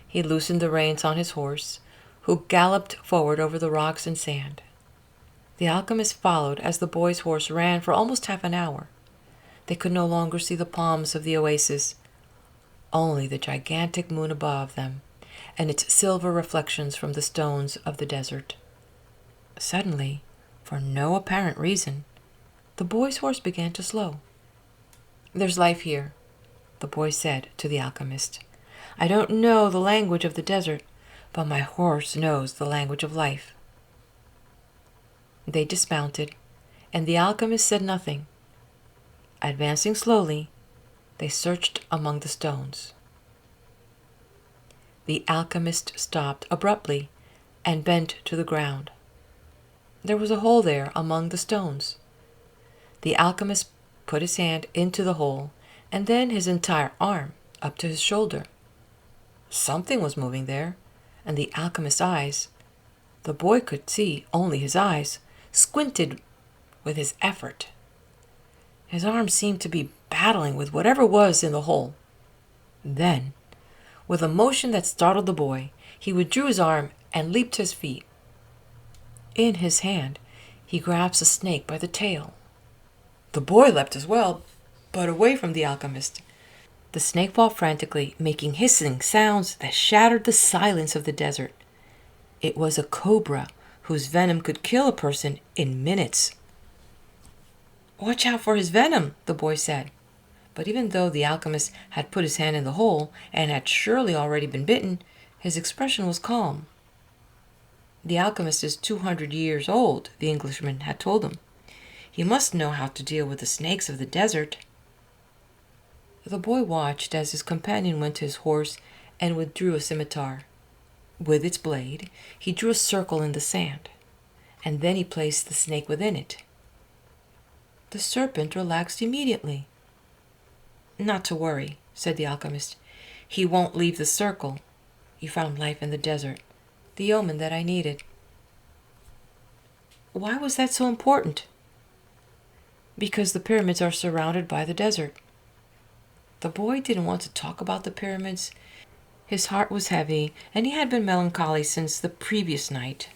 He loosened the reins on his horse, who galloped forward over the rocks and sand. The alchemist followed as the boy's horse ran for almost half an hour. They could no longer see the palms of the oasis, only the gigantic moon above them and its silver reflections from the stones of the desert. Suddenly, for no apparent reason, the boy's horse began to slow. "There's life here," the boy said to the alchemist. "I don't know the language of the desert, but my horse knows the language of life." They dismounted, and the alchemist said nothing. Advancing slowly, they searched among the stones. The alchemist stopped abruptly and bent to the ground. There was a hole there among the stones. The alchemist put his hand into the hole and then his entire arm up to his shoulder. Something was moving there, and the alchemist's eyes, the boy could see only his eyes, squinted with his effort. His arm seemed to be battling with whatever was in the hole. Then, with a motion that startled the boy, he withdrew his arm and leaped to his feet. In his hand, he grabs a snake by the tail. The boy leapt as well, but away from the alchemist. The snake fought frantically, making hissing sounds that shattered the silence of the desert. It was a cobra whose venom could kill a person in minutes. "Watch out for his venom," the boy said. But even though the alchemist had put his hand in the hole and had surely already been bitten, his expression was calm. "The alchemist is 200 years old," the Englishman had told him. "He must know how to deal with the snakes of the desert." The boy watched as his companion went to his horse and withdrew a scimitar. With its blade, he drew a circle in the sand, and then he placed the snake within it. The serpent relaxed immediately. "Not to worry," said the alchemist. "He won't leave the circle. You found life in the desert, the omen that I needed." "Why was that so important?" "Because the pyramids are surrounded by the desert." The boy didn't want to talk about the pyramids. His heart was heavy, and he had been melancholy since the previous night.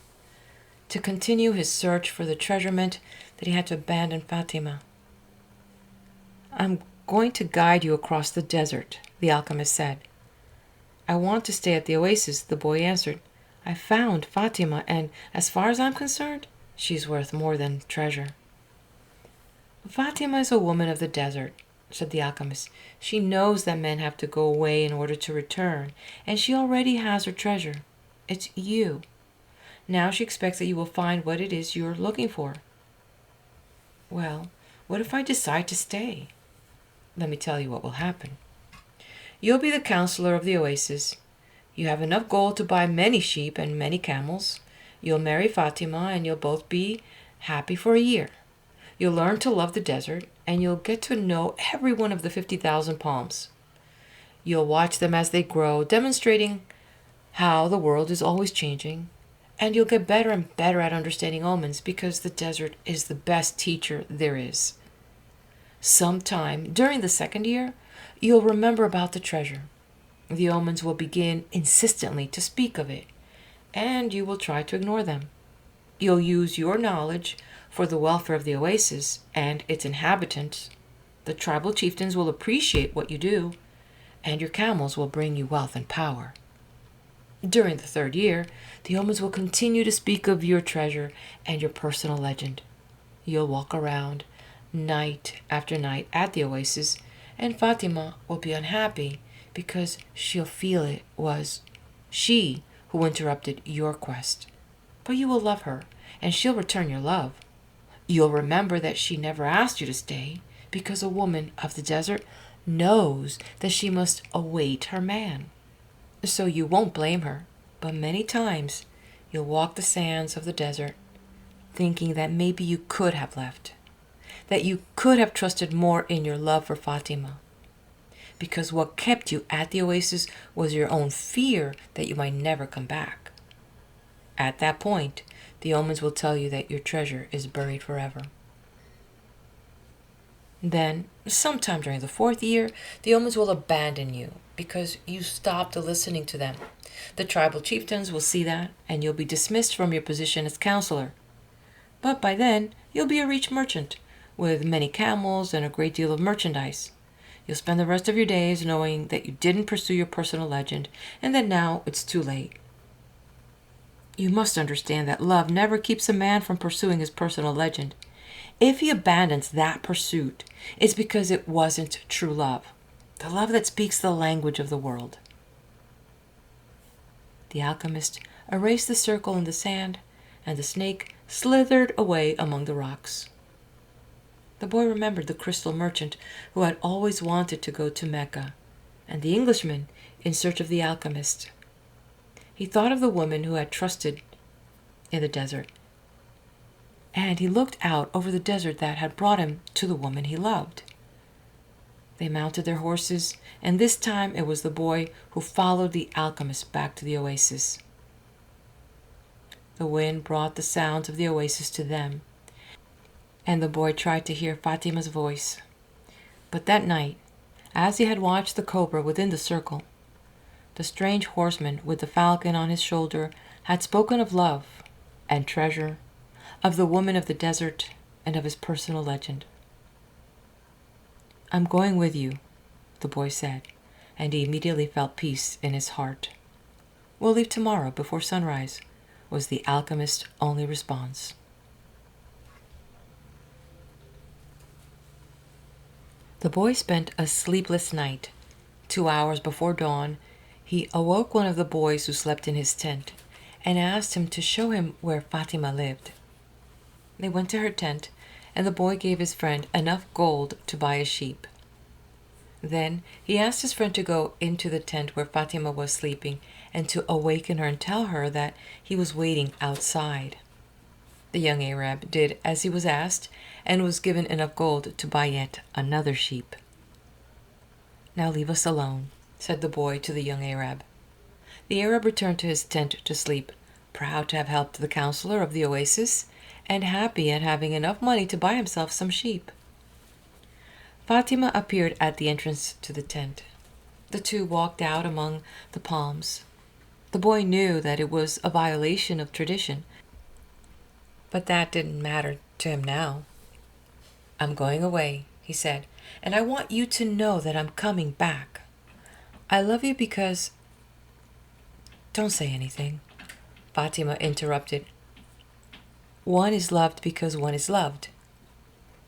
To continue his search for the treasure meant that he had to abandon Fatima. "I'm going to guide you across the desert," the alchemist said. "I want to stay at the oasis," the boy answered. "I found Fatima, and as far as I'm concerned, she's worth more than treasure." "Fatima is a woman of the desert," said the alchemist. "She knows that men have to go away in order to return, and she already has her treasure. It's you. Now she expects that you will find what it is you're looking for." "Well, what if I decide to stay?" "Let me tell you what will happen. You'll be the counselor of the oasis. You have enough gold to buy many sheep and many camels. You'll marry Fatima, and you'll both be happy for a year. You'll learn to love the desert, and you'll get to know every one of the 50,000 palms. You'll watch them as they grow, demonstrating how the world is always changing, and you'll get better and better at understanding omens because the desert is the best teacher there is. Sometime during the second year, you'll remember about the treasure. The omens will begin insistently to speak of it, and you will try to ignore them. You'll use your knowledge for the welfare of the oasis and its inhabitants. The tribal chieftains will appreciate what you do, and your camels will bring you wealth and power. During the third year, the omens will continue to speak of your treasure and your personal legend. You'll walk around night after night at the oasis, and Fatima will be unhappy because she'll feel it was she who interrupted your quest. But you will love her, and she'll return your love. You'll remember that she never asked you to stay, because a woman of the desert knows that she must await her man. So you won't blame her, but many times you'll walk the sands of the desert, thinking that maybe you could have left, that you could have trusted more in your love for Fatima, because what kept you at the oasis was your own fear that you might never come back. At that point, the omens will tell you that your treasure is buried forever. Then, sometime during the fourth year, the omens will abandon you because you stopped listening to them. The tribal chieftains will see that, and you'll be dismissed from your position as counselor. But by then, you'll be a rich merchant with many camels and a great deal of merchandise. You'll spend the rest of your days knowing that you didn't pursue your personal legend and that now it's too late. You must understand that love never keeps a man from pursuing his personal legend. If he abandons that pursuit, it's because it wasn't true love, the love that speaks the language of the world. The alchemist erased the circle in the sand, and the snake slithered away among the rocks. The boy remembered the crystal merchant who had always wanted to go to Mecca, and the Englishman in search of the alchemist. He thought of the woman who had trusted in the desert, and he looked out over the desert that had brought him to the woman he loved. They mounted their horses, and this time it was the boy who followed the alchemist back to the oasis. The wind brought the sounds of the oasis to them, and the boy tried to hear Fatima's voice. But that night, as he had watched the cobra within the circle, the strange horseman with the falcon on his shoulder had spoken of love and treasure, of the woman of the desert, and of his personal legend. "I'm going with you," the boy said, and he immediately felt peace in his heart. "We'll leave tomorrow before sunrise," was the alchemist's only response. The boy spent a sleepless night. 2 hours before dawn, he awoke one of the boys who slept in his tent and asked him to show him where Fatima lived. They went to her tent, and the boy gave his friend enough gold to buy a sheep. Then he asked his friend to go into the tent where Fatima was sleeping and to awaken her and tell her that he was waiting outside. The young Arab did as he was asked and was given enough gold to buy yet another sheep. "Now leave us alone," said the boy to the young Arab. The Arab returned to his tent to sleep, proud to have helped the counselor of the oasis and happy at having enough money to buy himself some sheep. Fatima appeared at the entrance to the tent. The two walked out among the palms. The boy knew that it was a violation of tradition, but that didn't matter to him now. "I'm going away," he said, "and I want you to know that I'm coming back. I love you because—" "Don't say anything," Fatima interrupted. "One is loved because one is loved.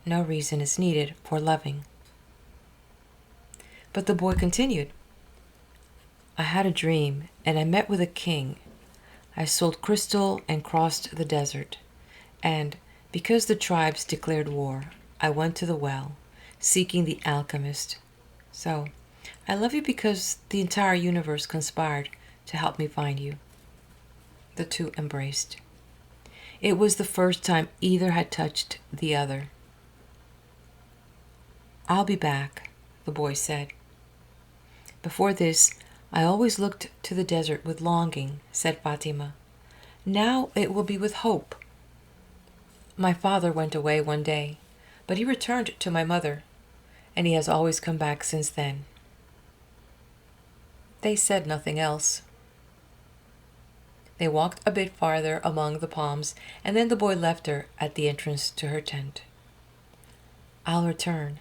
No reason is needed for loving." But the boy continued. "I had a dream, and I met with a king. I sold crystal and crossed the desert. And because the tribes declared war, I went to the well, seeking the alchemist. So, I love you because the entire universe conspired to help me find you." The two embraced. It was the first time either had touched the other. "I'll be back," the boy said. "Before this, I always looked to the desert with longing," said Fatima. "Now it will be with hope. My father went away one day, but he returned to my mother, and he has always come back since then." They said nothing else. They walked a bit farther among the palms, and then the boy left her at the entrance to her tent. "I'll return,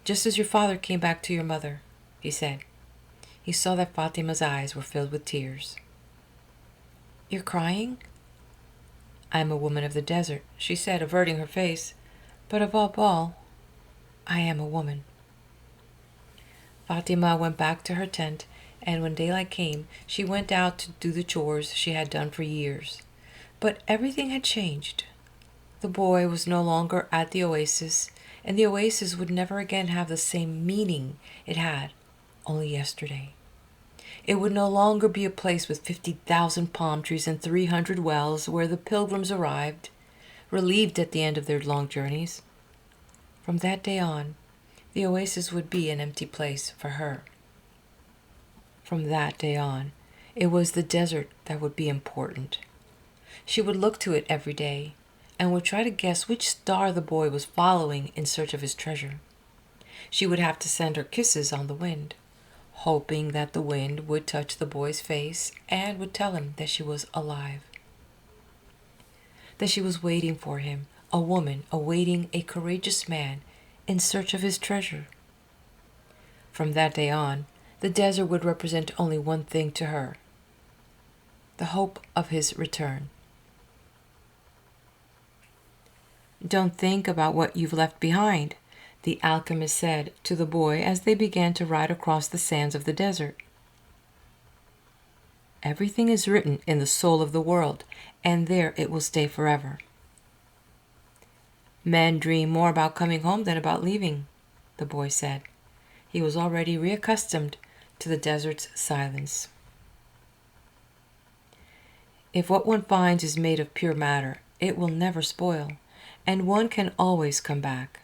just as your father came back to your mother," he said. He saw that Fatima's eyes were filled with tears. "You're crying?" "I'm a woman of the desert," she said, averting her face. "But above all, I am a woman." Fatima went back to her tent, and when daylight came, she went out to do the chores she had done for years. But everything had changed. The boy was no longer at the oasis, and the oasis would never again have the same meaning it had only yesterday. It would no longer be a place with 50,000 palm trees and 300 wells where the pilgrims arrived, relieved at the end of their long journeys. From that day on, the oasis would be an empty place for her. From that day on, it was the desert that would be important. She would look to it every day and would try to guess which star the boy was following in search of his treasure. She would have to send her kisses on the wind, hoping that the wind would touch the boy's face and would tell him that she was alive, that she was waiting for him, a woman awaiting a courageous man in search of his treasure. From that day on, the desert would represent only one thing to her: the hope of his return. "Don't think about what you've left behind," the alchemist said to the boy as they began to ride across the sands of the desert. "Everything is written in the soul of the world, and there it will stay forever." "Men dream more about coming home than about leaving," the boy said. He was already reaccustomed to the desert's silence. "If what one finds is made of pure matter, it will never spoil, and one can always come back.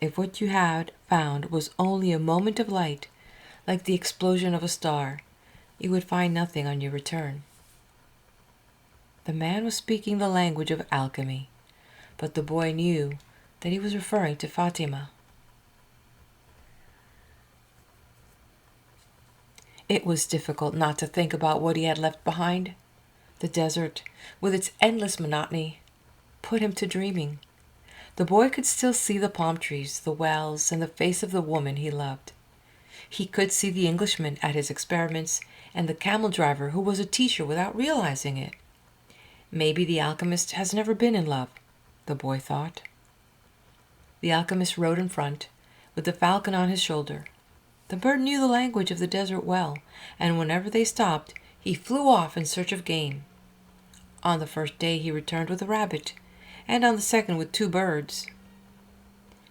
If what you had found was only a moment of light, like the explosion of a star, you would find nothing on your return." The man was speaking the language of alchemy, but the boy knew that he was referring to Fatima. It was difficult not to think about what he had left behind. The desert, with its endless monotony, put him to dreaming. The boy could still see the palm trees, the wells, and the face of the woman he loved. He could see the Englishman at his experiments and the camel driver who was a teacher without realizing it. Maybe the alchemist has never been in love, the boy thought. The alchemist rode in front, with the falcon on his shoulder. The bird knew the language of the desert well, and whenever they stopped, he flew off in search of game. On the first day he returned with a rabbit, and on the second with 2 birds.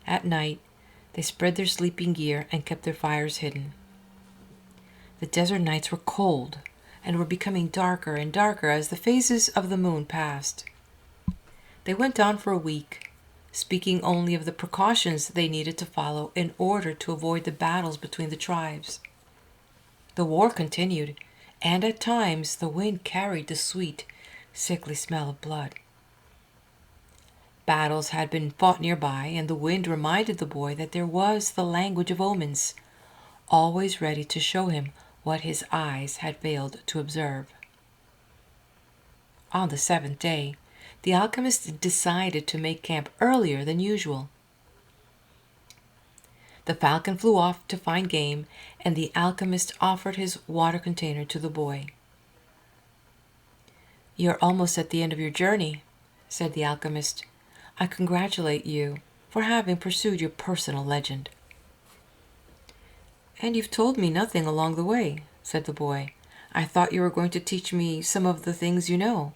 At night, they spread their sleeping gear and kept their fires hidden. The desert nights were cold and were becoming darker and darker as the phases of the moon passed. They went on for a week, speaking only of the precautions they needed to follow in order to avoid the battles between the tribes. The war continued, and at times the wind carried the sweet, sickly smell of blood. Battles had been fought nearby, and the wind reminded the boy that there was the language of omens, always ready to show him what his eyes had failed to observe. On the 7th day, the alchemist decided to make camp earlier than usual. The falcon flew off to find game, and the alchemist offered his water container to the boy. "You're almost at the end of your journey," said the alchemist. "I congratulate you for having pursued your personal legend." "And you've told me nothing along the way," said the boy. "I thought you were going to teach me some of the things you know.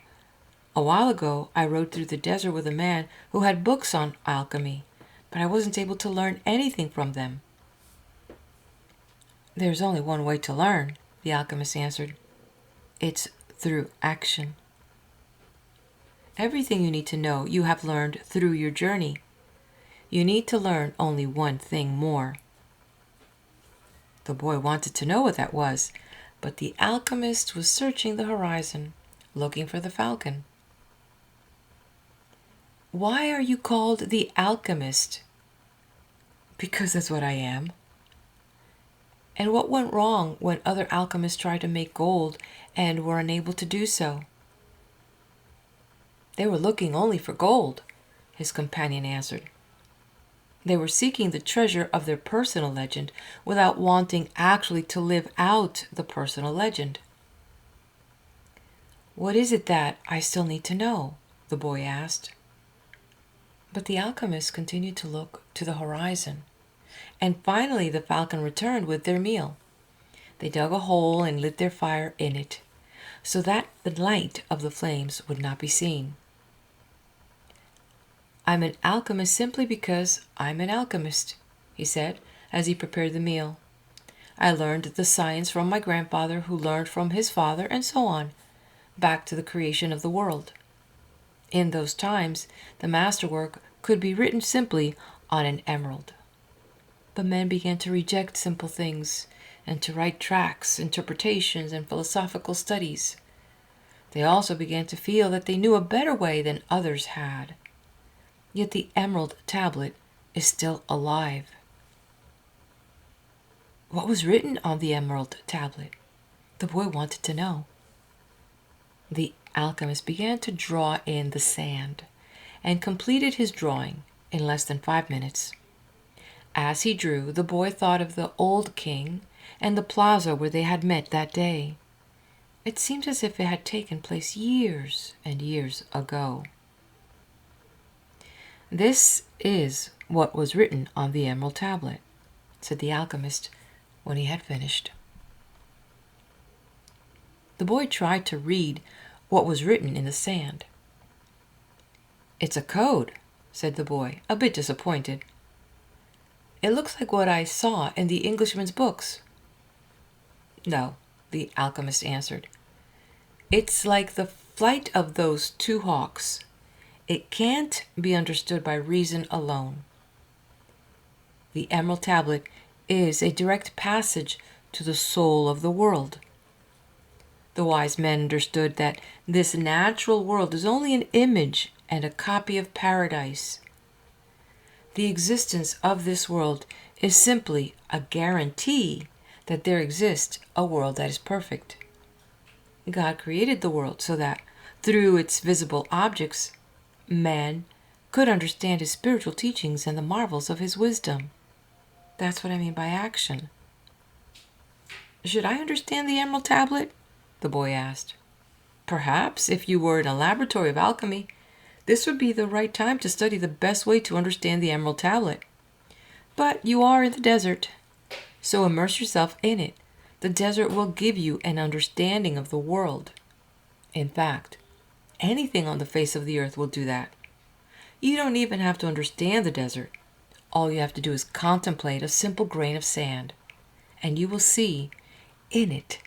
A while ago, I rode through the desert with a man who had books on alchemy, but I wasn't able to learn anything from them." "There's only one way to learn," the alchemist answered. "It's through action. Everything you need to know you have learned through your journey. You need to learn only one thing more." The boy wanted to know what that was, but the alchemist was searching the horizon, looking for the falcon. "Why are you called the Alchemist?" "Because that's what I am." "And what went wrong when other alchemists tried to make gold and were unable to do so?" "They were looking only for gold," his companion answered. "They were seeking the treasure of their personal legend without wanting actually to live out the personal legend." "What is it that I still need to know?" the boy asked. But the alchemist continued to look to the horizon, and finally the falcon returned with their meal. They dug a hole and lit their fire in it, so that the light of the flames would not be seen. "I'm an alchemist simply because I'm an alchemist," he said as he prepared the meal. "I learned the science from my grandfather, who learned from his father, and so on, back to the creation of the world. In those times, the masterwork could be written simply on an emerald. But men began to reject simple things and to write tracts, interpretations, and philosophical studies. They also began to feel that they knew a better way than others had. Yet the emerald tablet is still alive." What was written on the emerald tablet? The boy wanted to know. The alchemist began to draw in the sand and completed his drawing in less than 5 minutes. As he drew, the boy thought of the old king and the plaza where they had met that day. It seemed as if it had taken place years and years ago. "This is what was written on the emerald tablet," said the alchemist when he had finished. The boy tried to read what was written in the sand. "It's a code," said the boy, a bit disappointed. "It looks like what I saw in the Englishman's books." "No," the alchemist answered. "It's like the flight of those two hawks. It can't be understood by reason alone. The Emerald Tablet is a direct passage to the soul of the world. The wise men understood that this natural world is only an image and a copy of paradise. The existence of this world is simply a guarantee that there exists a world that is perfect. God created the world so that, through its visible objects, man could understand his spiritual teachings and the marvels of his wisdom. That's what I mean by action." "Should I understand the Emerald Tablet?" the boy asked. "Perhaps, if you were in a laboratory of alchemy, this would be the right time to study the best way to understand the Emerald Tablet. But you are in the desert, so immerse yourself in it. The desert will give you an understanding of the world. In fact, anything on the face of the earth will do that. You don't even have to understand the desert. All you have to do is contemplate a simple grain of sand, and you will see in it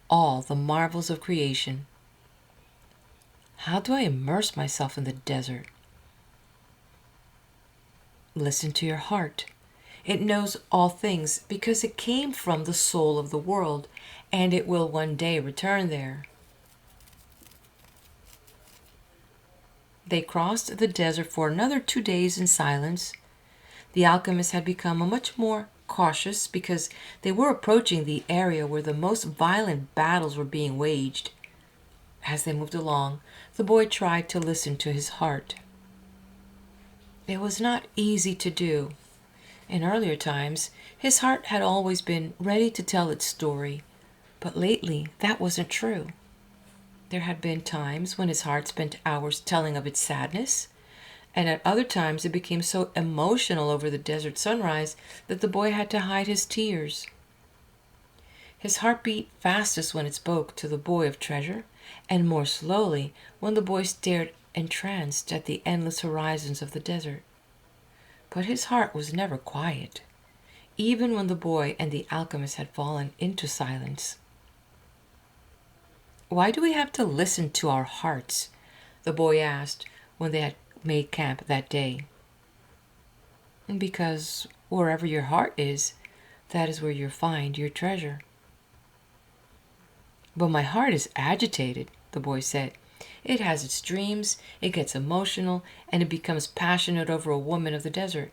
all the marvels of creation." "How do I immerse myself in the desert?" "Listen to your heart. It knows all things because it came from the soul of the world, and it will one day return there." They crossed the desert for another 2 days in silence. The alchemists had become much more cautious because they were approaching the area where the most violent battles were being waged. As they moved along, the boy tried to listen to his heart. It was not easy to do. In earlier times, his heart had always been ready to tell its story, but lately that wasn't true. There had been times when his heart spent hours telling of its sadness, and at other times it became so emotional over the desert sunrise that the boy had to hide his tears. His heart beat fastest when it spoke to the boy of treasure, and more slowly when the boy stared entranced at the endless horizons of the desert. But his heart was never quiet, even when the boy and the alchemist had fallen into silence. "Why do we have to listen to our hearts?" the boy asked when they had made camp that day. "Because wherever your heart is, that is where you'll find your treasure." "But my heart is agitated," the boy said. "It has its dreams, it gets emotional, and it becomes passionate over a woman of the desert.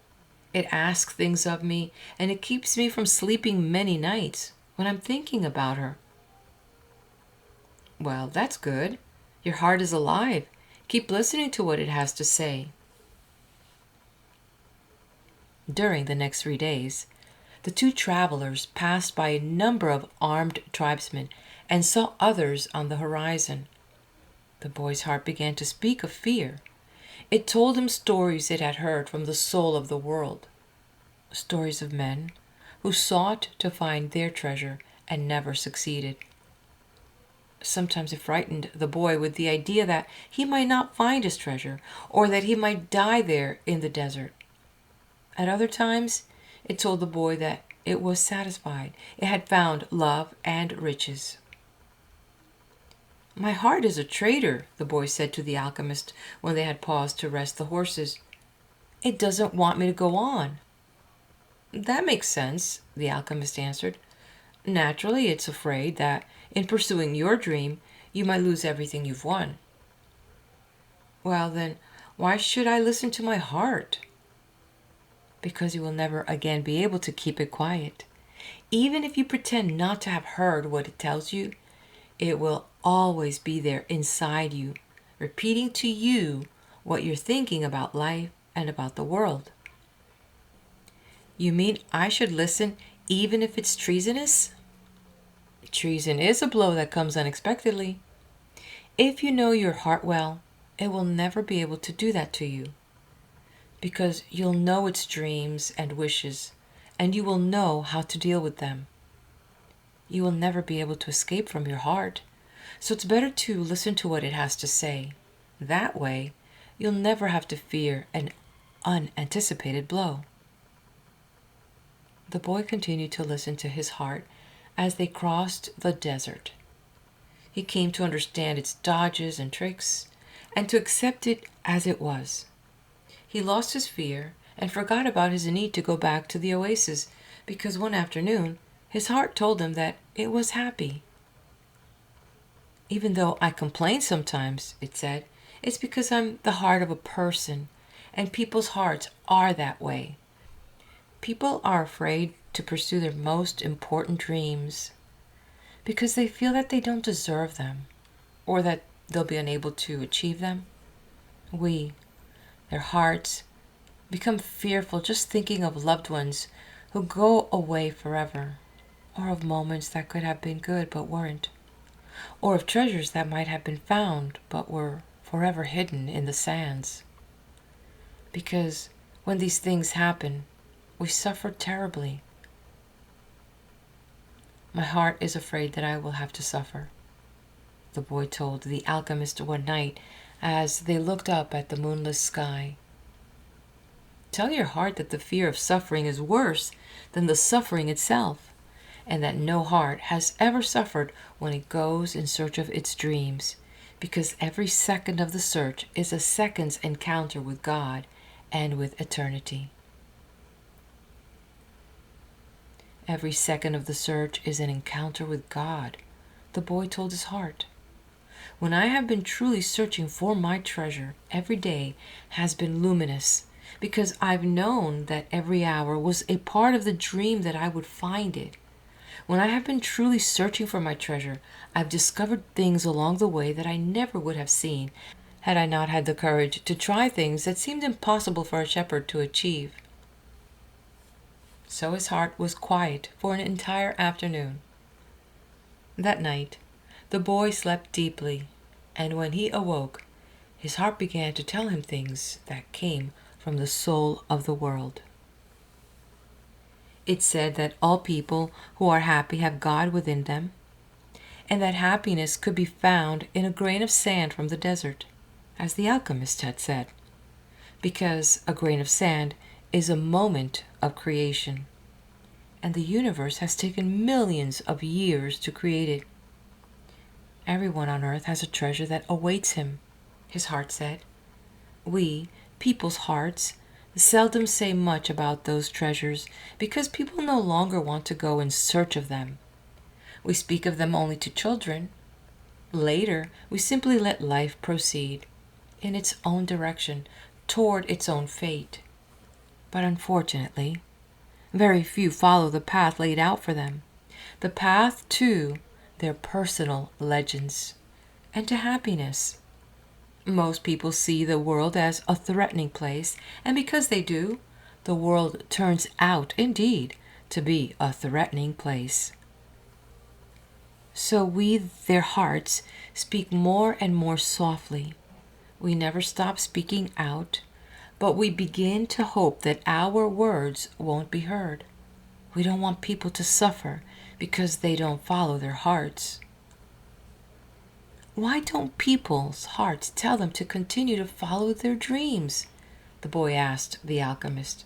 It asks things of me, and it keeps me from sleeping many nights when I'm thinking about her." "Well, that's good. Your heart is alive. Keep listening to what it has to say." During the next 3 days, the two travelers passed by a number of armed tribesmen and saw others on the horizon. The boy's heart began to speak of fear. It told him stories it had heard from the soul of the world, stories of men who sought to find their treasure and never succeeded. Sometimes it frightened the boy with the idea that he might not find his treasure, or that he might die there in the desert. At other times, it told the boy that it was satisfied. It had found love and riches. "My heart is a traitor," the boy said to the alchemist when they had paused to rest the horses. "It doesn't want me to go on." "That makes sense," the alchemist answered. "Naturally, it's afraid that in pursuing your dream, you might lose everything you've won." "Well, then, why should I listen to my heart?" "Because you will never again be able to keep it quiet. Even if you pretend not to have heard what it tells you, it will always be there inside you, repeating to you what you're thinking about life and about the world. You mean I should listen even if it's treasonous? Treason is a blow that comes unexpectedly. If you know your heart well, it will never be able to do that to you, because you'll know its dreams and wishes, and you will know how to deal with them. You will never be able to escape from your heart, so it's better to listen to what it has to say. That way, you'll never have to fear an unanticipated blow. The boy continued to listen to his heart as they crossed the desert. He came to understand its dodges and tricks, and to accept it as it was. He lost his fear and forgot about his need to go back to the oasis, because one afternoon his heart told him that it was happy. Even though I complain sometimes, it said, it's because I'm the heart of a person, and people's hearts are that way. People are afraid to pursue their most important dreams because they feel that they don't deserve them, or that they'll be unable to achieve them. Their hearts, become fearful just thinking of loved ones who go away forever, or of moments that could have been good but weren't, or of treasures that might have been found but were forever hidden in the sands. Because when these things happen, we suffer terribly. My heart is afraid that I will have to suffer, the boy told the alchemist one night as they looked up at the moonless sky. Tell your heart that the fear of suffering is worse than the suffering itself, and that no heart has ever suffered when it goes in search of its dreams, because every second of the search is a second's encounter with God and with eternity. Every second of the search is an encounter with God, the boy told his heart. When I have been truly searching for my treasure, every day has been luminous, because I've known that every hour was a part of the dream that I would find it. When I have been truly searching for my treasure, I've discovered things along the way that I never would have seen had I not had the courage to try things that seemed impossible for a shepherd to achieve. So his heart was quiet for an entire afternoon. That night, the boy slept deeply, and when he awoke, his heart began to tell him things that came from the soul of the world. It said that all people who are happy have God within them, and that happiness could be found in a grain of sand from the desert, as the alchemist had said, because a grain of sand is a moment of creation, and the universe has taken millions of years to create it. Everyone on earth has a treasure that awaits him, his heart said. We, people's hearts, seldom say much about those treasures because people no longer want to go in search of them. We speak of them only to children. Later, we simply let life proceed in its own direction toward its own fate. But unfortunately, very few follow the path laid out for them, the path to their personal legends and to happiness. Most people see the world as a threatening place, and because they do, the world turns out, indeed, to be a threatening place. So we, their hearts, speak more and more softly. We never stop speaking out, but we begin to hope that our words won't be heard. We don't want people to suffer because they don't follow their hearts. Why don't people's hearts tell them to continue to follow their dreams? The boy asked the alchemist.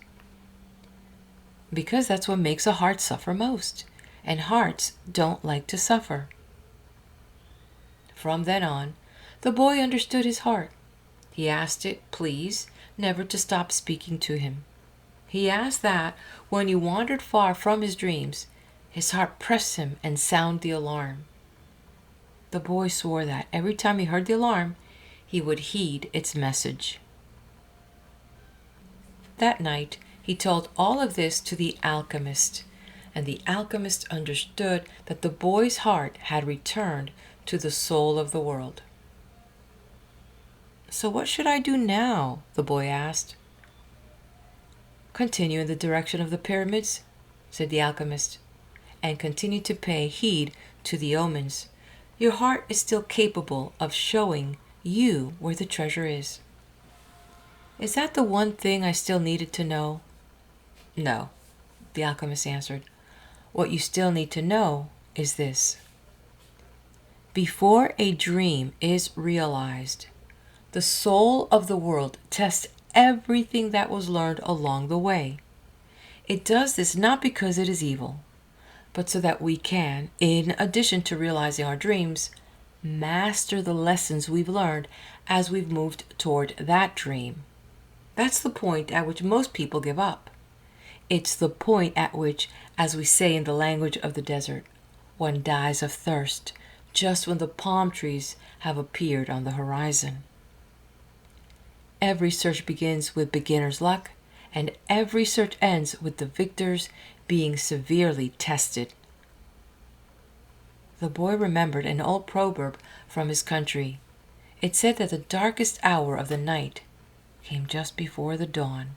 Because that's what makes a heart suffer most, and hearts don't like to suffer. From then on, the boy understood his heart. He asked it, please, never to stop speaking to him. He asked that when he wandered far from his dreams, his heart pressed him and sounded the alarm. The boy swore that every time he heard the alarm, he would heed its message. That night, he told all of this to the alchemist, and the alchemist understood that the boy's heart had returned to the soul of the world. "So what should I do now?" the boy asked. "Continue in the direction of the pyramids," said the alchemist, "and continue to pay heed to the omens. Your heart is still capable of showing you where the treasure is." "Is that the one thing I still needed to know?" "No," the alchemist answered. "What you still need to know is this. Before a dream is realized, the soul of the world tests everything that was learned along the way. It does this not because it is evil, but so that we can, in addition to realizing our dreams, master the lessons we've learned as we've moved toward that dream. That's the point at which most people give up. It's the point at which, as we say in the language of the desert, one dies of thirst just when the palm trees have appeared on the horizon. Every search begins with beginner's luck, and every search ends with the victors being severely tested." The boy remembered an old proverb from his country. It said that the darkest hour of the night came just before the dawn.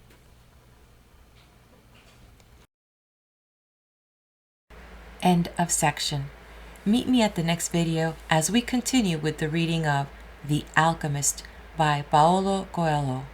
End of section. Meet me at the next video as we continue with the reading of The Alchemist by Paulo Coelho.